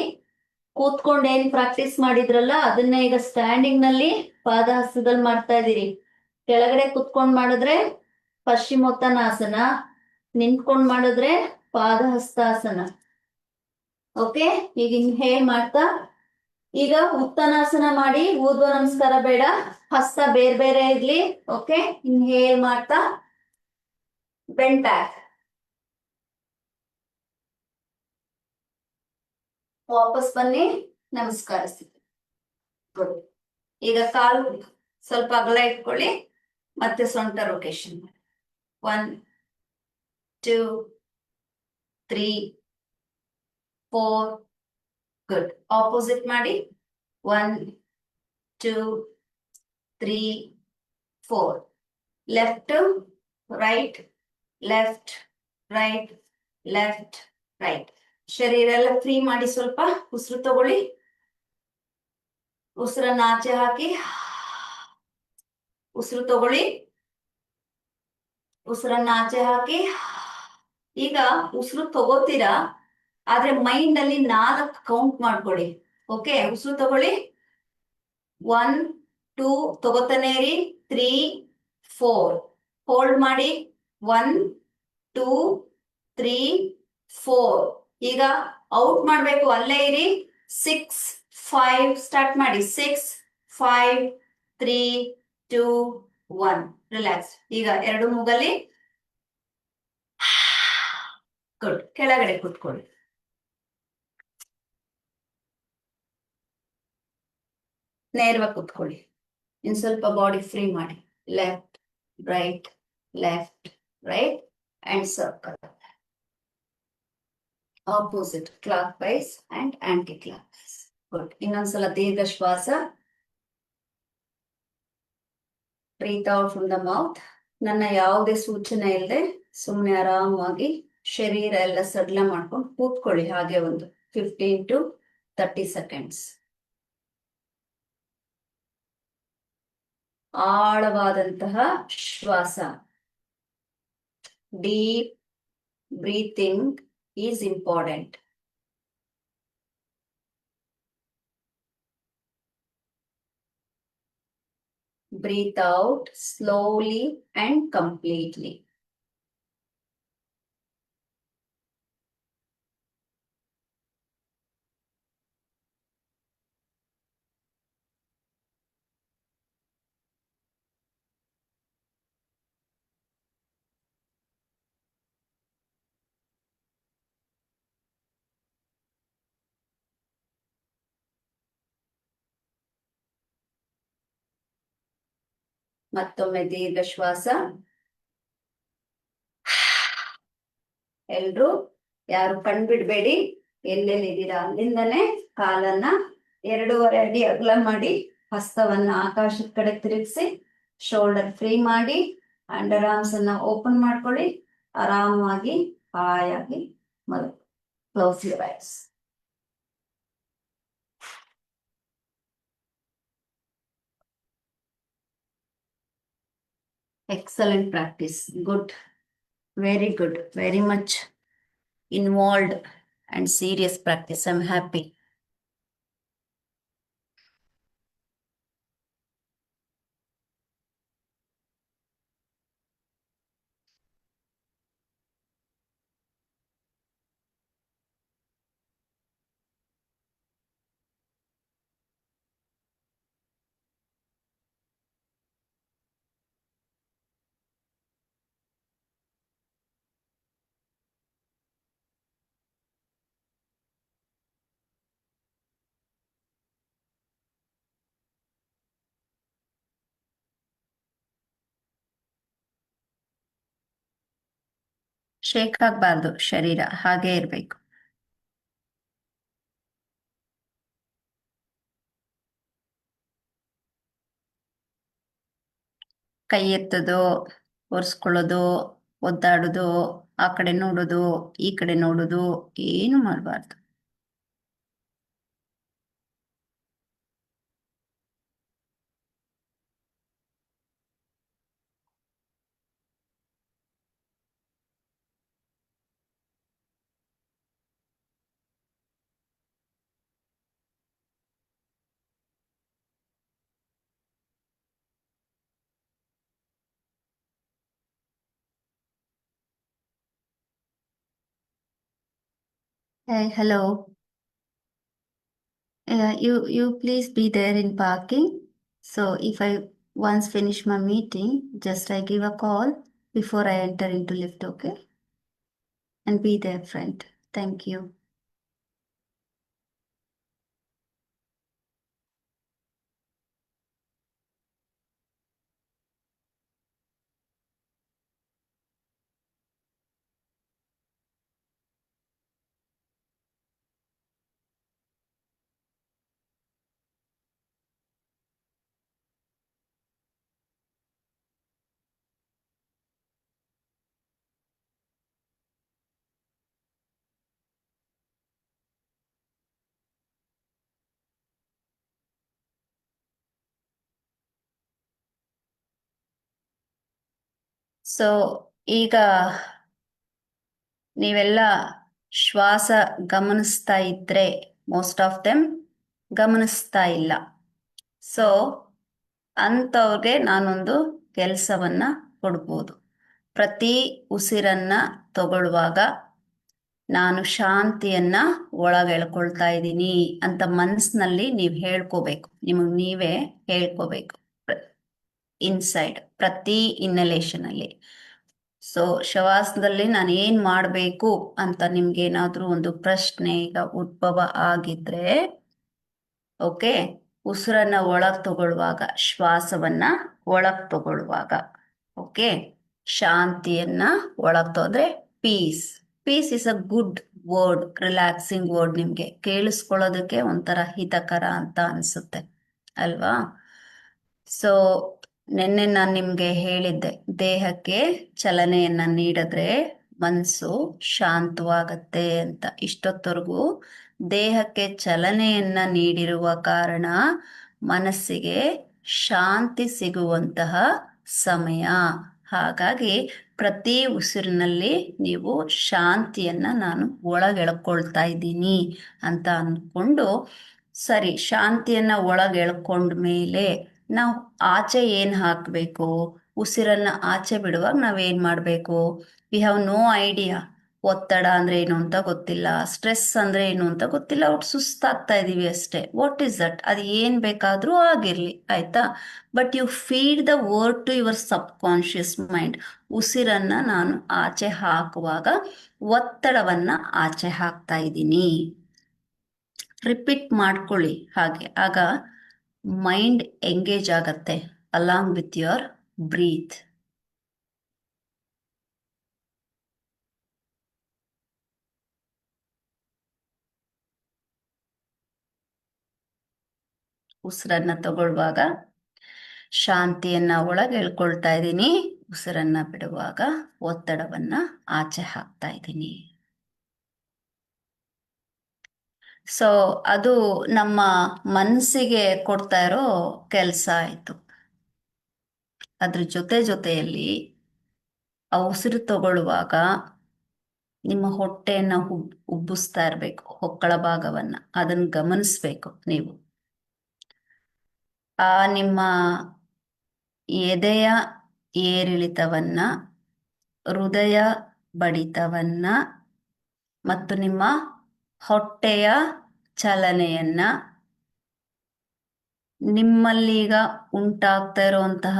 ಕೂತ್ಕೊಂಡು ಏನ್ ಪ್ರಾಕ್ಟೀಸ್ ಮಾಡಿದ್ರಲ್ಲ ಅದನ್ನ ಈಗ ಸ್ಟ್ಯಾಂಡಿಂಗ್ ನಲ್ಲಿ ಪಾದಹಸ್ತದಲ್ಲಿ ಮಾಡ್ತಾ ಇದೀರಿ. ಕೆಳಗಡೆ ಕೂತ್ಕೊಂಡ್ ಮಾಡಿದ್ರೆ ಪಶ್ಚಿಮೋತ್ತನಾಸನ, ನಿಂತ್ಕೊಂಡ್ ಮಾಡಿದ್ರೆ ಪಾದಹಸ್ತಾಸನ. ಓಕೆ, ಈಗ ಇನ್ಹೇಲ್ ಮಾಡ್ತಾ, ಈಗ ಉತ್ತನಾಸನ ಮಾಡಿ. ಊರ್ಧ್ವ ನಮಸ್ಕಾರ ಬೇಡ, ಹಸ್ತ ಬೇರೆ ಬೇರೆ ಇರ್ಲಿ. ಓಕೆ, ಇನ್ಹೇಲ್ ಮಾಡ್ತಾ ಬೆಂಡ್ ಬ್ಯಾಕ್, ವಾಪಸ್ ಬನ್ನಿ, ನಮಸ್ಕರಿಸಿ. ಗುಡ್. ಈಗ ಕಾಲು ಸ್ವಲ್ಪ ಅಗಲ ಇಟ್ಕೊಳ್ಳಿ, ಮತ್ತೆ ಸೊಂಟ ರೊಟೇಷನ್. 1, 2, 3, 4. ಗುಡ್. ಆಪೋಸಿಟ್ ಮಾಡಿ. 1, 2, 3, 4. Left right, left right, left right. ಶರೀರ ಎಲ್ಲ ಫ್ರೀ ಮಾಡಿ. ಸ್ವಲ್ಪ ಉಸಿರು ತಗೊಳ್ಳಿ. ಉಸಿರನ್ನ ಆಚೆ ಹಾಕಿ, ಉಸಿರು ತಗೊಳ್ಳಿ, ಉಸಿರನ್ನ ಆಚೆ ಹಾಕಿ. ಈಗ ಉಸಿರು ತಗೋತೀರಾ, ಆದ್ರೆ ಮೈಂಡ್ ಅಲ್ಲಿ 4 ಕೌಂಟ್ ಮಾಡ್ಕೊಳ್ಳಿ. ಓಕೆ, ಉಸಿರು ತಗೊಳ್ಳಿ. 1, 2 ತಗೋತಾನೆ ಇರಿ. 3, 4 ಹೋಲ್ಡ್ ಮಾಡಿ. 1, 2, 3, 4. ಈಗ ಔಟ್ ಮಾಡ್ಬೇಕು, ಅಲ್ಲೇ ಇರಿ. 6, 5 ಸ್ಟಾರ್ಟ್ ಮಾಡಿ. 6, 5, 3, 2, 1. ರಿಲ್ಯಾಕ್ಸ್. ಈಗ 2 ಮೂಗಲ್ಲಿ. ಗುಡ್. ಕೆಳಗಡೆ ಕೂತ್ಕೊಳ್ಳಿ. ನೇರವಾಗಿ ಕೂತ್ಕೊಳ್ಳಿ. ಇನ್ ಸ್ವಲ್ಪ ಬಾಡಿ ಫ್ರೀ ಮಾಡಿ. Left right, left right, and circle. Opposite clockwise and anticlockwise. Good. ಇನ್ನೊಂದ್ಸಲ ದೀರ್ಘ ಶ್ವಾಸ. Breathe out from the mouth. ನನ್ನ ಯಾವುದೇ ಸೂಚನೆ ಇಲ್ಲದೆ ಸುಮ್ಮನೆ ಆರಾಮವಾಗಿ ಶರೀರ ಎಲ್ಲ ಸಡ್ಲ ಮಾಡ್ಕೊಂಡು ಕೂತ್ಕೊಳ್ಳಿ ಹಾಗೆ ಒಂದು 15 to 30 seconds. ಆಳವಾದಂತಹ ಶ್ವಾಸ. Deep breathing is important. Breathe out slowly and completely. ಮತ್ತೊಮ್ಮೆ ದೀರ್ಘ ಶ್ವಾಸ. ಎಲ್ರು ಯಾರು ಕಣ್ಬಿಡ್ಬೇಡಿ, ಎಲ್ಲೆಲ್ಲಿದ್ದೀರಾ ಅಲ್ಲಿಂದನೇ ಕಾಲನ್ನ 2.5 ಅಡಿ ಅಗಲ ಮಾಡಿ, ಹಸ್ತವನ್ನ ಆಕಾಶದ ಕಡೆ ತಿರುಗಿಸಿ, ಶೋಲ್ಡರ್ ಫ್ರೀ ಮಾಡಿ, ಅಂಡರ್ ಆರ್ಮ್ಸ್ ಅನ್ನ ಓಪನ್ ಮಾಡ್ಕೊಳ್ಳಿ, ಆರಾಮಾಗಿ ಹಾಯಾಗಿ ಮಲಗಿ. Close your eyes. Excellent practice. Good. Very good. Very much involved and serious practice. I'm happy. Shake ಆಗಬಾರ್ದು, ಶರೀರ ಹಾಗೆ ಇರಬೇಕು. ಕೈ ಎತ್ತೋದು, ಒರೆಸ್ಕೊಳ್ಳೋದು, ಒದ್ದಾಡೋದು, ಆ ಕಡೆ ನೋಡೋದು, ಈ ಕಡೆ ನೋಡೋದು ಏನು ಮಾಡಬಾರ್ದು. Hey, hello. You please be there in parking. So if I once finish my meeting, just I give a call before I enter into lift, okay? And be there, friend. Thank you. So ಈಗ ನೀವೆಲ್ಲ ಶ್ವಾಸ ಗಮನಿಸ್ತಾ ಇದ್ರೆ, ಮೋಸ್ಟ್ ಆಫ್ ದೆಮ್ ಗಮನಿಸ್ತಾ ಇಲ್ಲ. ಸೊ ಅಂಥವ್ರಿಗೆ ನಾನೊಂದು ಕೆಲಸವನ್ನ ಕೊಡ್ಬೋದು. ಪ್ರತಿ ಉಸಿರನ್ನ ತಗೊಳ್ಳುವಾಗ ನಾನು ಶಾಂತಿಯನ್ನ ಒಳಗೆಳ್ಕೊಳ್ತಾ ಇದ್ದೀನಿ ಅಂತ ಮನಸ್ಸಿನಲ್ಲಿ ನೀವು ಹೇಳ್ಕೋಬೇಕು. ನಿಮಗೆ ನೀವೇ ಹೇಳ್ಕೋಬೇಕು ಇನ್ಸೈಡ್ ಪ್ರತಿ ಇನ್ನಲೇಷನ್ ಅಲ್ಲಿ. ಸೊ ಶ್ವಾಸದಲ್ಲಿ ನಾನು ಏನ್ ಮಾಡಬೇಕು ಅಂತ ನಿಮ್ಗೆ ಏನಾದ್ರೂ ಒಂದು ಪ್ರಶ್ನೆ ಈಗ ಉದ್ಭವ ಆಗಿದ್ರೆ, ಓಕೆ, ಉಸಿರನ್ನ ಒಳಗ್ ತಗೊಳ್ಳುವಾಗ, ಶ್ವಾಸವನ್ನ ಒಳಗ್ ತಗೊಳ್ಳುವಾಗ, ಓಕೆ, ಶಾಂತಿಯನ್ನ ಒಳಗ್ ತಗೊಂಡ್ರೆ peace. Peace is a good word, relaxing word, ನಿಮಗೆ ಕೇಳಿಸ್ಕೊಳ್ಳೋದಕ್ಕೆ ಒಂಥರ ಹಿತಕರ ಅಂತ ಅನ್ಸುತ್ತೆ ಅಲ್ವಾ? ಸೊ ನಿನ್ನೆ ನಾನು ನಿಮಗೆ ಹೇಳಿದ್ದೆ, ದೇಹಕ್ಕೆ ಚಲನೆಯನ್ನ ನೀಡಿದ್ರೆ ಮನಸ್ಸು ಶಾಂತವಾಗತ್ತೆ ಅಂತ. ಇಷ್ಟೊತ್ತವರೆಗೂ ದೇಹಕ್ಕೆ ಚಲನೆಯನ್ನ ನೀಡಿರುವ ಕಾರಣ ಮನಸ್ಸಿಗೆ ಶಾಂತಿ ಸಿಗುವಂತಹ ಸಮಯ. ಹಾಗಾಗಿ ಪ್ರತಿ ಉಸಿರಿನಲ್ಲಿ ನೀವು ಶಾಂತಿಯನ್ನ ನಾನು ಒಳಗೆಳ್ಕೊಳ್ತಾ ಇದ್ದೀನಿ ಅಂತ ಅಂದ್ಕೊಂಡು, ಸರಿ, ಶಾಂತಿಯನ್ನ ಒಳಗೆಳ್ಕೊಂಡ ಮೇಲೆ ನಾವು ಆಚೆ ಏನು ಹಾಕಬೇಕು, ಉಸಿರನ್ನ ಆಚೆ ಬಿಡುವಾಗ ನಾವೇನು ಮಾಡಬೇಕು? We have no idea. ಒತ್ತಡ ಅಂದ್ರೆ ಏನು ಅಂತ ಗೊತ್ತಿಲ್ಲ, ಸ್ಟ್ರೆಸ್ ಅಂದ್ರೆ ಏನು ಅಂತ ಗೊತ್ತಿಲ್ಲ, ಒಟ್ಟು ಸುಸ್ತಾಗ್ತಾ ಇದೀವಿ ಅಷ್ಟೇ. What is that? ಅದು ಏನು ಬೇಕಾದರೂ ಆಗಿರಲಿ, ಆಯ್ತಾ? But you feed the word to your subconscious mind. ಉಸಿರನ್ನ ನಾನು ಆಚೆ ಹಾಕುವಾಗ ಒತ್ತಡವನ್ನ ಆಚೆ ಹಾಕ್ತಾ ಇದ್ದೀನಿ. ರಿಪೀಟ್ ಮಾಡ್ಕೊಳ್ಳಿ ಹಾಗೆ, ಆಗ ಮೈಂಡ್ ಎಂಗೇಜ್ ಆಗತ್ತೆ ಅಲಾಂಗ್ ವಿತ್ ಯುವರ್ ಬ್ರೀತ್. ಉಸಿರನ್ನ ತಗೊಳ್ಳುವಾಗ ಶಾಂತಿಯನ್ನ ಒಳಗೆ ಎಳ್ಕೊಳ್ತಾ ಇದ್ದೀನಿ, ಉಸಿರನ್ನ ಬಿಡುವಾಗ ಒತ್ತಡವನ್ನ ಆಚೆ ಹಾಕ್ತಾ ಇದ್ದೀನಿ. ಸೊ ಅದು ನಮ್ಮ ಮನಸ್ಸಿಗೆ ಕೊಡ್ತಾ ಇರೋ ಕೆಲಸ ಆಯ್ತು. ಅದ್ರ ಜೊತೆಯಲ್ಲಿ ಆ ಉಸಿರು ತಗೊಳ್ಳುವಾಗ ನಿಮ್ಮ ಹೊಟ್ಟೆಯನ್ನ ಉಬ್ಬಿಸ್ತಾ ಇರಬೇಕು, ಹೊಕ್ಕಳ ಭಾಗವನ್ನ ಅದನ್ನ ಗಮನಿಸ್ಬೇಕು ನೀವು. ಆ ನಿಮ್ಮ ಎದೆಯ ಏರಿಳಿತವನ್ನ, ಹೃದಯ ಬಡಿತವನ್ನ ಮತ್ತು ನಿಮ್ಮ ಹೊಟ್ಟೆಯ ಚಲನೆಯನ್ನ, ನಿಮ್ಮಲ್ಲೀಗ ಉಂಟಾಗ್ತಾ ಇರುವಂತಹ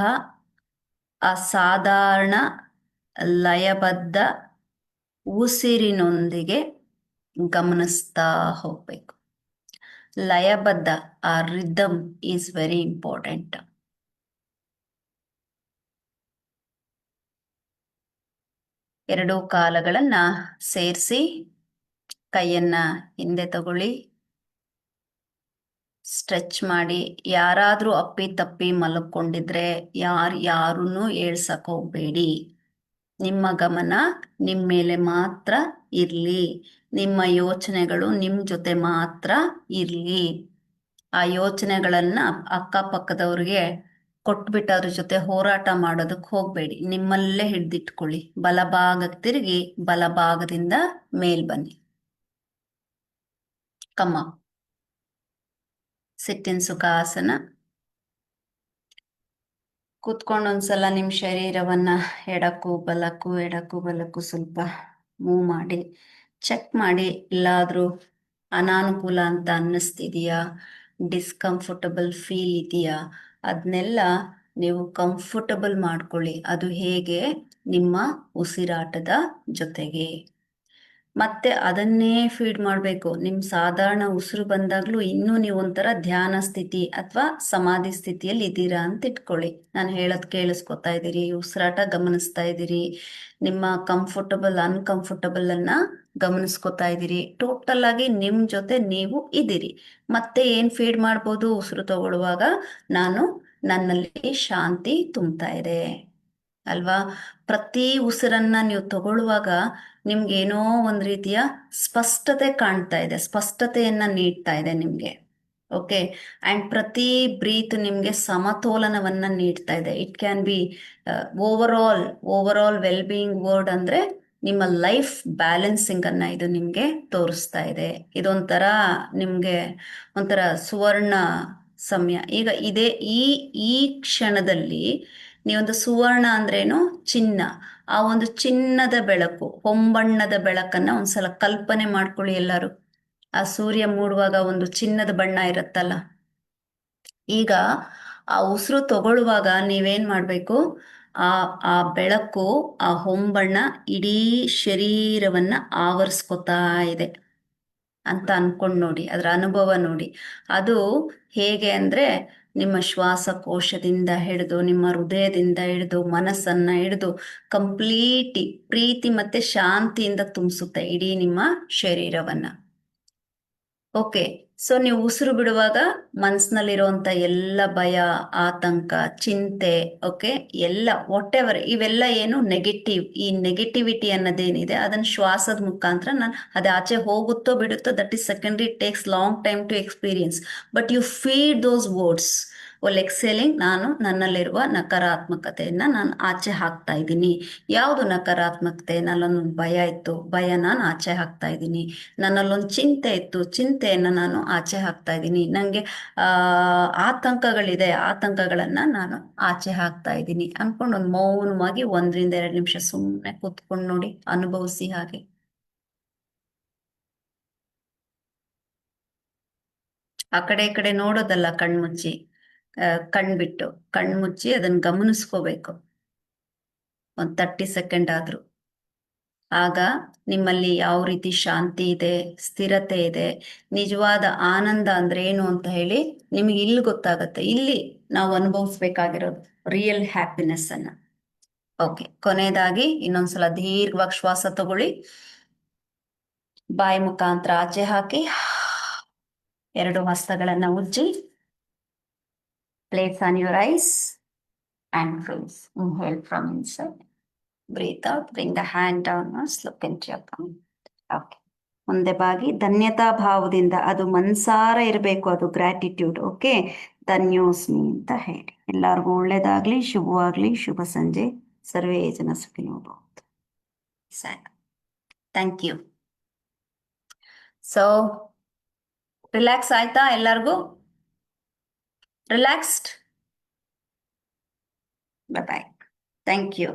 ಅಸಾಧಾರಣ ಲಯಬದ್ಧ ಉಸಿರಿನೊಂದಿಗೆ ಗಮನಿಸ್ತಾ ಹೋಗ್ಬೇಕು. ಲಯಬದ್ಧ, ಆ ರಿದಮ್ ಈಸ್ ವೆರಿ ಇಂಪಾರ್ಟೆಂಟ್. ಎರಡೂ ಕಾಲುಗಳನ್ನ ಸೇರಿಸಿ ಕೈಯನ್ನ ಹಿಂದೆ ತಗೊಳ್ಳಿ, ಸ್ಟ್ರೆಚ್ ಮಾಡಿ. ಯಾರಾದ್ರೂ ಅಪ್ಪಿ ತಪ್ಪಿ ಮಲಕೊಂಡಿದ್ರೆ ಯಾರನ್ನೂ ಏಳ್ಸಕ್ ಹೋಗ್ಬೇಡಿ. ನಿಮ್ಮ ಗಮನ ನಿಮ್ಮ ಮೇಲೆ ಮಾತ್ರ ಇರ್ಲಿ, ನಿಮ್ಮ ಯೋಚನೆಗಳು ನಿಮ್ಮ ಜೊತೆ ಮಾತ್ರ ಇರ್ಲಿ. ಆ ಯೋಚನೆಗಳನ್ನ ಅಕ್ಕಪಕ್ಕದವ್ರಿಗೆ ಕೊಟ್ಬಿಟ್ಟು ಅದ್ರ ಜೊತೆ ಹೋರಾಟ ಮಾಡೋದಕ್ಕೆ ಹೋಗ್ಬೇಡಿ. ನಿಮ್ಮಲ್ಲೇ ಹಿಡ್ದಿಟ್ಕೊಳ್ಳಿ. ಬಲಭಾಗಕ್ಕೆ ತಿರುಗಿ ಬಲಭಾಗದಿಂದ ಮೇಲ್ ಬನ್ನಿ. ಕಮ್ಮ ಸಿಟ್ಟಿನ ಸುಖಾಸನ. ಕೂತ್ಕೊಂಡು ಒಂದ್ಸಲ ನಿಮ್ಮ ಶರೀರವನ್ನ ಎಡಕ್ಕೂ ಬಲಕ್ಕೂ ಸ್ವಲ್ಪ ಮೂವ್ ಮಾಡಿ ಚೆಕ್ ಮಾಡಿ. ಎಲ್ಲಾದ್ರೂ ಅನಾನುಕೂಲ ಅಂತ ಅನ್ನಿಸ್ತಿದೆಯಾ, ಡಿಸ್ಕಂಫರ್ಟಬಲ್ ಫೀಲ್ ಇದೆಯಾ? ಅದನ್ನೆಲ್ಲ ನೀವು ಕಂಫರ್ಟಬಲ್ ಮಾಡ್ಕೊಳ್ಳಿ. ಅದು ಹೇಗೆ? ನಿಮ್ಮ ಉಸಿರಾಟದ ಜೊತೆಗೆ. ಮತ್ತೆ ಅದನ್ನೇ ಫೀಡ್ ಮಾಡಬೇಕು. ನಿಮ್ಮ ಸಾಧಾರಣ ಉಸಿರು ಬಂದಾಗ್ಲೂ ಇನ್ನೂ ನೀವು ಒಂಥರ ಧ್ಯಾನ ಸ್ಥಿತಿ ಅಥವಾ ಸಮಾಧಿ ಸ್ಥಿತಿಯಲ್ಲಿ ಇದ್ದೀರಾ ಅಂತ ಇಟ್ಕೊಳ್ಳಿ. ನಾನು ಹೇಳೋದು ಕೇಳಿಸ್ಕೊತಾ ಇದ್ದೀರಿ, ಉಸಿರಾಟ ಗಮನಿಸ್ತಾ ಇದ್ದೀರಿ, ನಿಮ್ಮ ಕಂಫರ್ಟಬಲ್ ಅನ್ಕಂಫರ್ಟಬಲ್ ಅನ್ನ ಗಮನಿಸ್ಕೊತಾ ಇದ್ದೀರಿ. ಟೋಟಲ್ ಆಗಿ ನಿಮ್ ಜೊತೆ ನೀವು ಇದ್ದೀರಿ. ಮತ್ತೆ ಏನ್ ಫೀಡ್ ಮಾಡ್ಬೋದು? ಉಸಿರು ತಗೊಳ್ಳುವಾಗ ನಾನು ನನ್ನಲ್ಲಿ ಶಾಂತಿ ತುಂಬ್ತಾ ಇದೆ ಅಲ್ವಾ? ಪ್ರತಿ ಉಸಿರನ್ನ ನೀವು ತಗೊಳ್ಳುವಾಗ ನಿಮ್ಗೇನೋ ಒಂದ್ ರೀತಿಯ ಸ್ಪಷ್ಟತೆ ಕಾಣ್ತಾ ಇದೆ, ಸ್ಪಷ್ಟತೆಯನ್ನ ನೀಡ್ತಾ ಇದೆ ನಿಮ್ಗೆ. ಓಕೆ, ಅಂಡ್ ಪ್ರತಿ ಬ್ರೀತ್ ನಿಮ್ಗೆ ಸಮತೋಲನವನ್ನ ನೀಡ್ತಾ ಇದೆ. It can be over all well being word ಅಂದ್ರೆ ನಿಮ್ಮ ಲೈಫ್ ಬ್ಯಾಲೆನ್ಸಿಂಗ್ ಅನ್ನ ಇದು ನಿಮ್ಗೆ ತೋರಿಸ್ತಾ ಇದೆ. ಇದೊಂಥರ ನಿಮ್ಗೆ ಒಂಥರ ಸುವರ್ಣ ಸಮಯ. ಈಗ ಇದೇ ಈ ಕ್ಷಣದಲ್ಲಿ ನೀವೊಂದು ಸುವರ್ಣ ಅಂದ್ರೇನು? ಚಿನ್ನ. ಆ ಒಂದು ಚಿನ್ನದ ಬೆಳಕು, ಹೊಂಬಣ್ಣದ ಬೆಳಕನ್ನ ಒಂದ್ಸಲ ಕಲ್ಪನೆ ಮಾಡ್ಕೊಳ್ಳಿ ಎಲ್ಲರೂ. ಆ ಸೂರ್ಯ ಮೂಡುವಾಗ ಒಂದು ಚಿನ್ನದ ಬಣ್ಣ ಇರುತ್ತಲ್ಲ. ಈಗ ಆ ಉಸಿರು ತಗೊಳ್ಳುವಾಗ ನೀವೇನ್ ಮಾಡ್ಬೇಕು? ಆ ಆ ಬೆಳಕು, ಆ ಹೊಂಬಣ್ಣ ಇಡೀ ಶರೀರವನ್ನ ಆವರಿಸ್ಕೊತಾ ಇದೆ ಅಂತ ಅನ್ಕೊಂಡ್ ನೋಡಿ, ಅದರ ಅನುಭವ ನೋಡಿ. ಅದು ಹೇಗೆ ಅಂದ್ರೆ ನಿಮ್ಮ ಶ್ವಾಸಕೋಶದಿಂದ ಹಿಡಿದು ನಿಮ್ಮ ಹೃದಯದಿಂದ ಹಿಡಿದು ಮನಸ್ಸನ್ನ ಹಿಡಿದು ಕಂಪ್ಲೀಟಿ ಪ್ರೀತಿ ಮತ್ತೆ ಶಾಂತಿಯಿಂದ ತುಂಬಿಸುತ್ತೆ ಇಡೀ ನಿಮ್ಮ ಶರೀರವನ್ನ. ಓಕೆ, ಸೊ ನೀವು ಉಸಿರು ಬಿಡುವಾಗ ಮನಸ್ಸಿನಲ್ಲಿರುವಂತ ಎಲ್ಲ ಭಯ, ಆತಂಕ, ಚಿಂತೆ, ಓಕೆ, ಎಲ್ಲ ವಾಟ್ ಎವರ್ ಇವೆಲ್ಲ ಏನು ನೆಗೆಟಿವ್, ಈ ನೆಗೆಟಿವಿಟಿ ಅನ್ನೋದೇನಿದೆ ಅದನ್ನ ಶ್ವಾಸದ ಮುಖಾಂತರ ನಾನು ಅದು ಆಚೆ ಹೋಗುತ್ತೋ ಬಿಡುತ್ತೋ that is secondary, it takes long time to experience, but you feed those words all exhaling. ನಾನು ನನ್ನಲ್ಲಿರುವ ನಕಾರಾತ್ಮಕತೆಯನ್ನ ನಾನು ಆಚೆ ಹಾಕ್ತಾ ಇದ್ದೀನಿ. ಯಾವುದು ನಕಾರಾತ್ಮಕತೆ? ನನ್ನಲ್ಲೊಂದು ಭಯ ಇತ್ತು, ಭಯ ನಾನು ಆಚೆ ಹಾಕ್ತಾ ಇದ್ದೀನಿ. ನನ್ನಲ್ಲೊಂದು ಚಿಂತೆ ಇತ್ತು, ಚಿಂತೆಯನ್ನು ನಾನು ಆಚೆ ಹಾಕ್ತಾ ಇದ್ದೀನಿ. ನನಗೆ ಆತಂಕಗಳಿದೆ, ಆತಂಕಗಳನ್ನ ನಾನು ಆಚೆ ಹಾಕ್ತಾ ಇದ್ದೀನಿ ಅನ್ಕೊಂಡು ಒಂದು ಮೌನವಾಗಿ 1-2 ನಿಮಿಷ ಸುಮ್ಮನೆ ಕೂತ್ಕೊಂಡು ನೋಡಿ, ಅನುಭವಿಸಿ. ಹಾಗೆ ಆ ಕಡೆ ಈ ಕಡೆ ನೋಡೋದಲ್ಲ, ಕಣ್ಮುಚ್ಚಿ, ಕಣ್ಬಿಟ್ಟು ಕಣ್ಮುಚ್ಚಿ ಅದನ್ನ ಗಮನಿಸ್ಕೋಬೇಕು ಒಂದು 30 ಸೆಕೆಂಡ್ ಆದ್ರೂ. ಆಗ ನಿಮ್ಮಲ್ಲಿ ಯಾವ ರೀತಿ ಶಾಂತಿ ಇದೆ, ಸ್ಥಿರತೆ ಇದೆ, ನಿಜವಾದ ಆನಂದ ಅಂದ್ರೆ ಏನು ಅಂತ ಹೇಳಿ ನಿಮಗೆ ಇಲ್ಲಿ ಗೊತ್ತಾಗತ್ತೆ. ಇಲ್ಲಿ ನಾವು ಅನುಭವಿಸ್ಬೇಕಾಗಿರೋದು ರಿಯಲ್ ಹ್ಯಾಪಿನೆಸ್ ಅನ್ನ. ಓಕೆ, ಕೊನೆಯದಾಗಿ ಇನ್ನೊಂದ್ಸಲ ದೀರ್ಘವಾಗಿ ಶ್ವಾಸ ತಗೊಳ್ಳಿ, ಬಾಯಿ ಮುಖಾಂತರ ಆಚೆ ಹಾಕಿ, 2 ಹಸ್ತಗಳನ್ನ ಉಜ್ಜಿ, place on your eyes and face. Inhale from inside. Breathe out. Bring the hand downwards. Look into your palm. Okay. ಮುಂದೆ ಬಾಗಿ ಧನ್ಯತಾ ಭಾವದಿಂದ, ಅದು ಮನ್ಸಾರ ಇರಬೇಕು, ಅದು ಗ್ರ್ಯಾಟಿಟ್ಯೂಡ್. ಓಕೆ, ಧನ್ಯೋಸ್ಮಿ ಅಂತ ಹೇಳಿ. ಎಲ್ಲರಿಗೂ ಒಳ್ಳೇದಾಗ್ಲಿ, ಶುಭವಾಗ್ಲಿ, ಶುಭ ಸಂಜೆ. ಸರ್ವೇ ಜನ ಸುಖಿನೋ ಭವಂತು. ಸಾಕು, ಥ್ಯಾಂಕ್ ಯು. ಸೊ ರಿಲ್ಯಾಕ್ಸ್ ಆಯ್ತಾ ಎಲ್ಲರಿಗೂ? Relaxed? Bye bye. Thank you.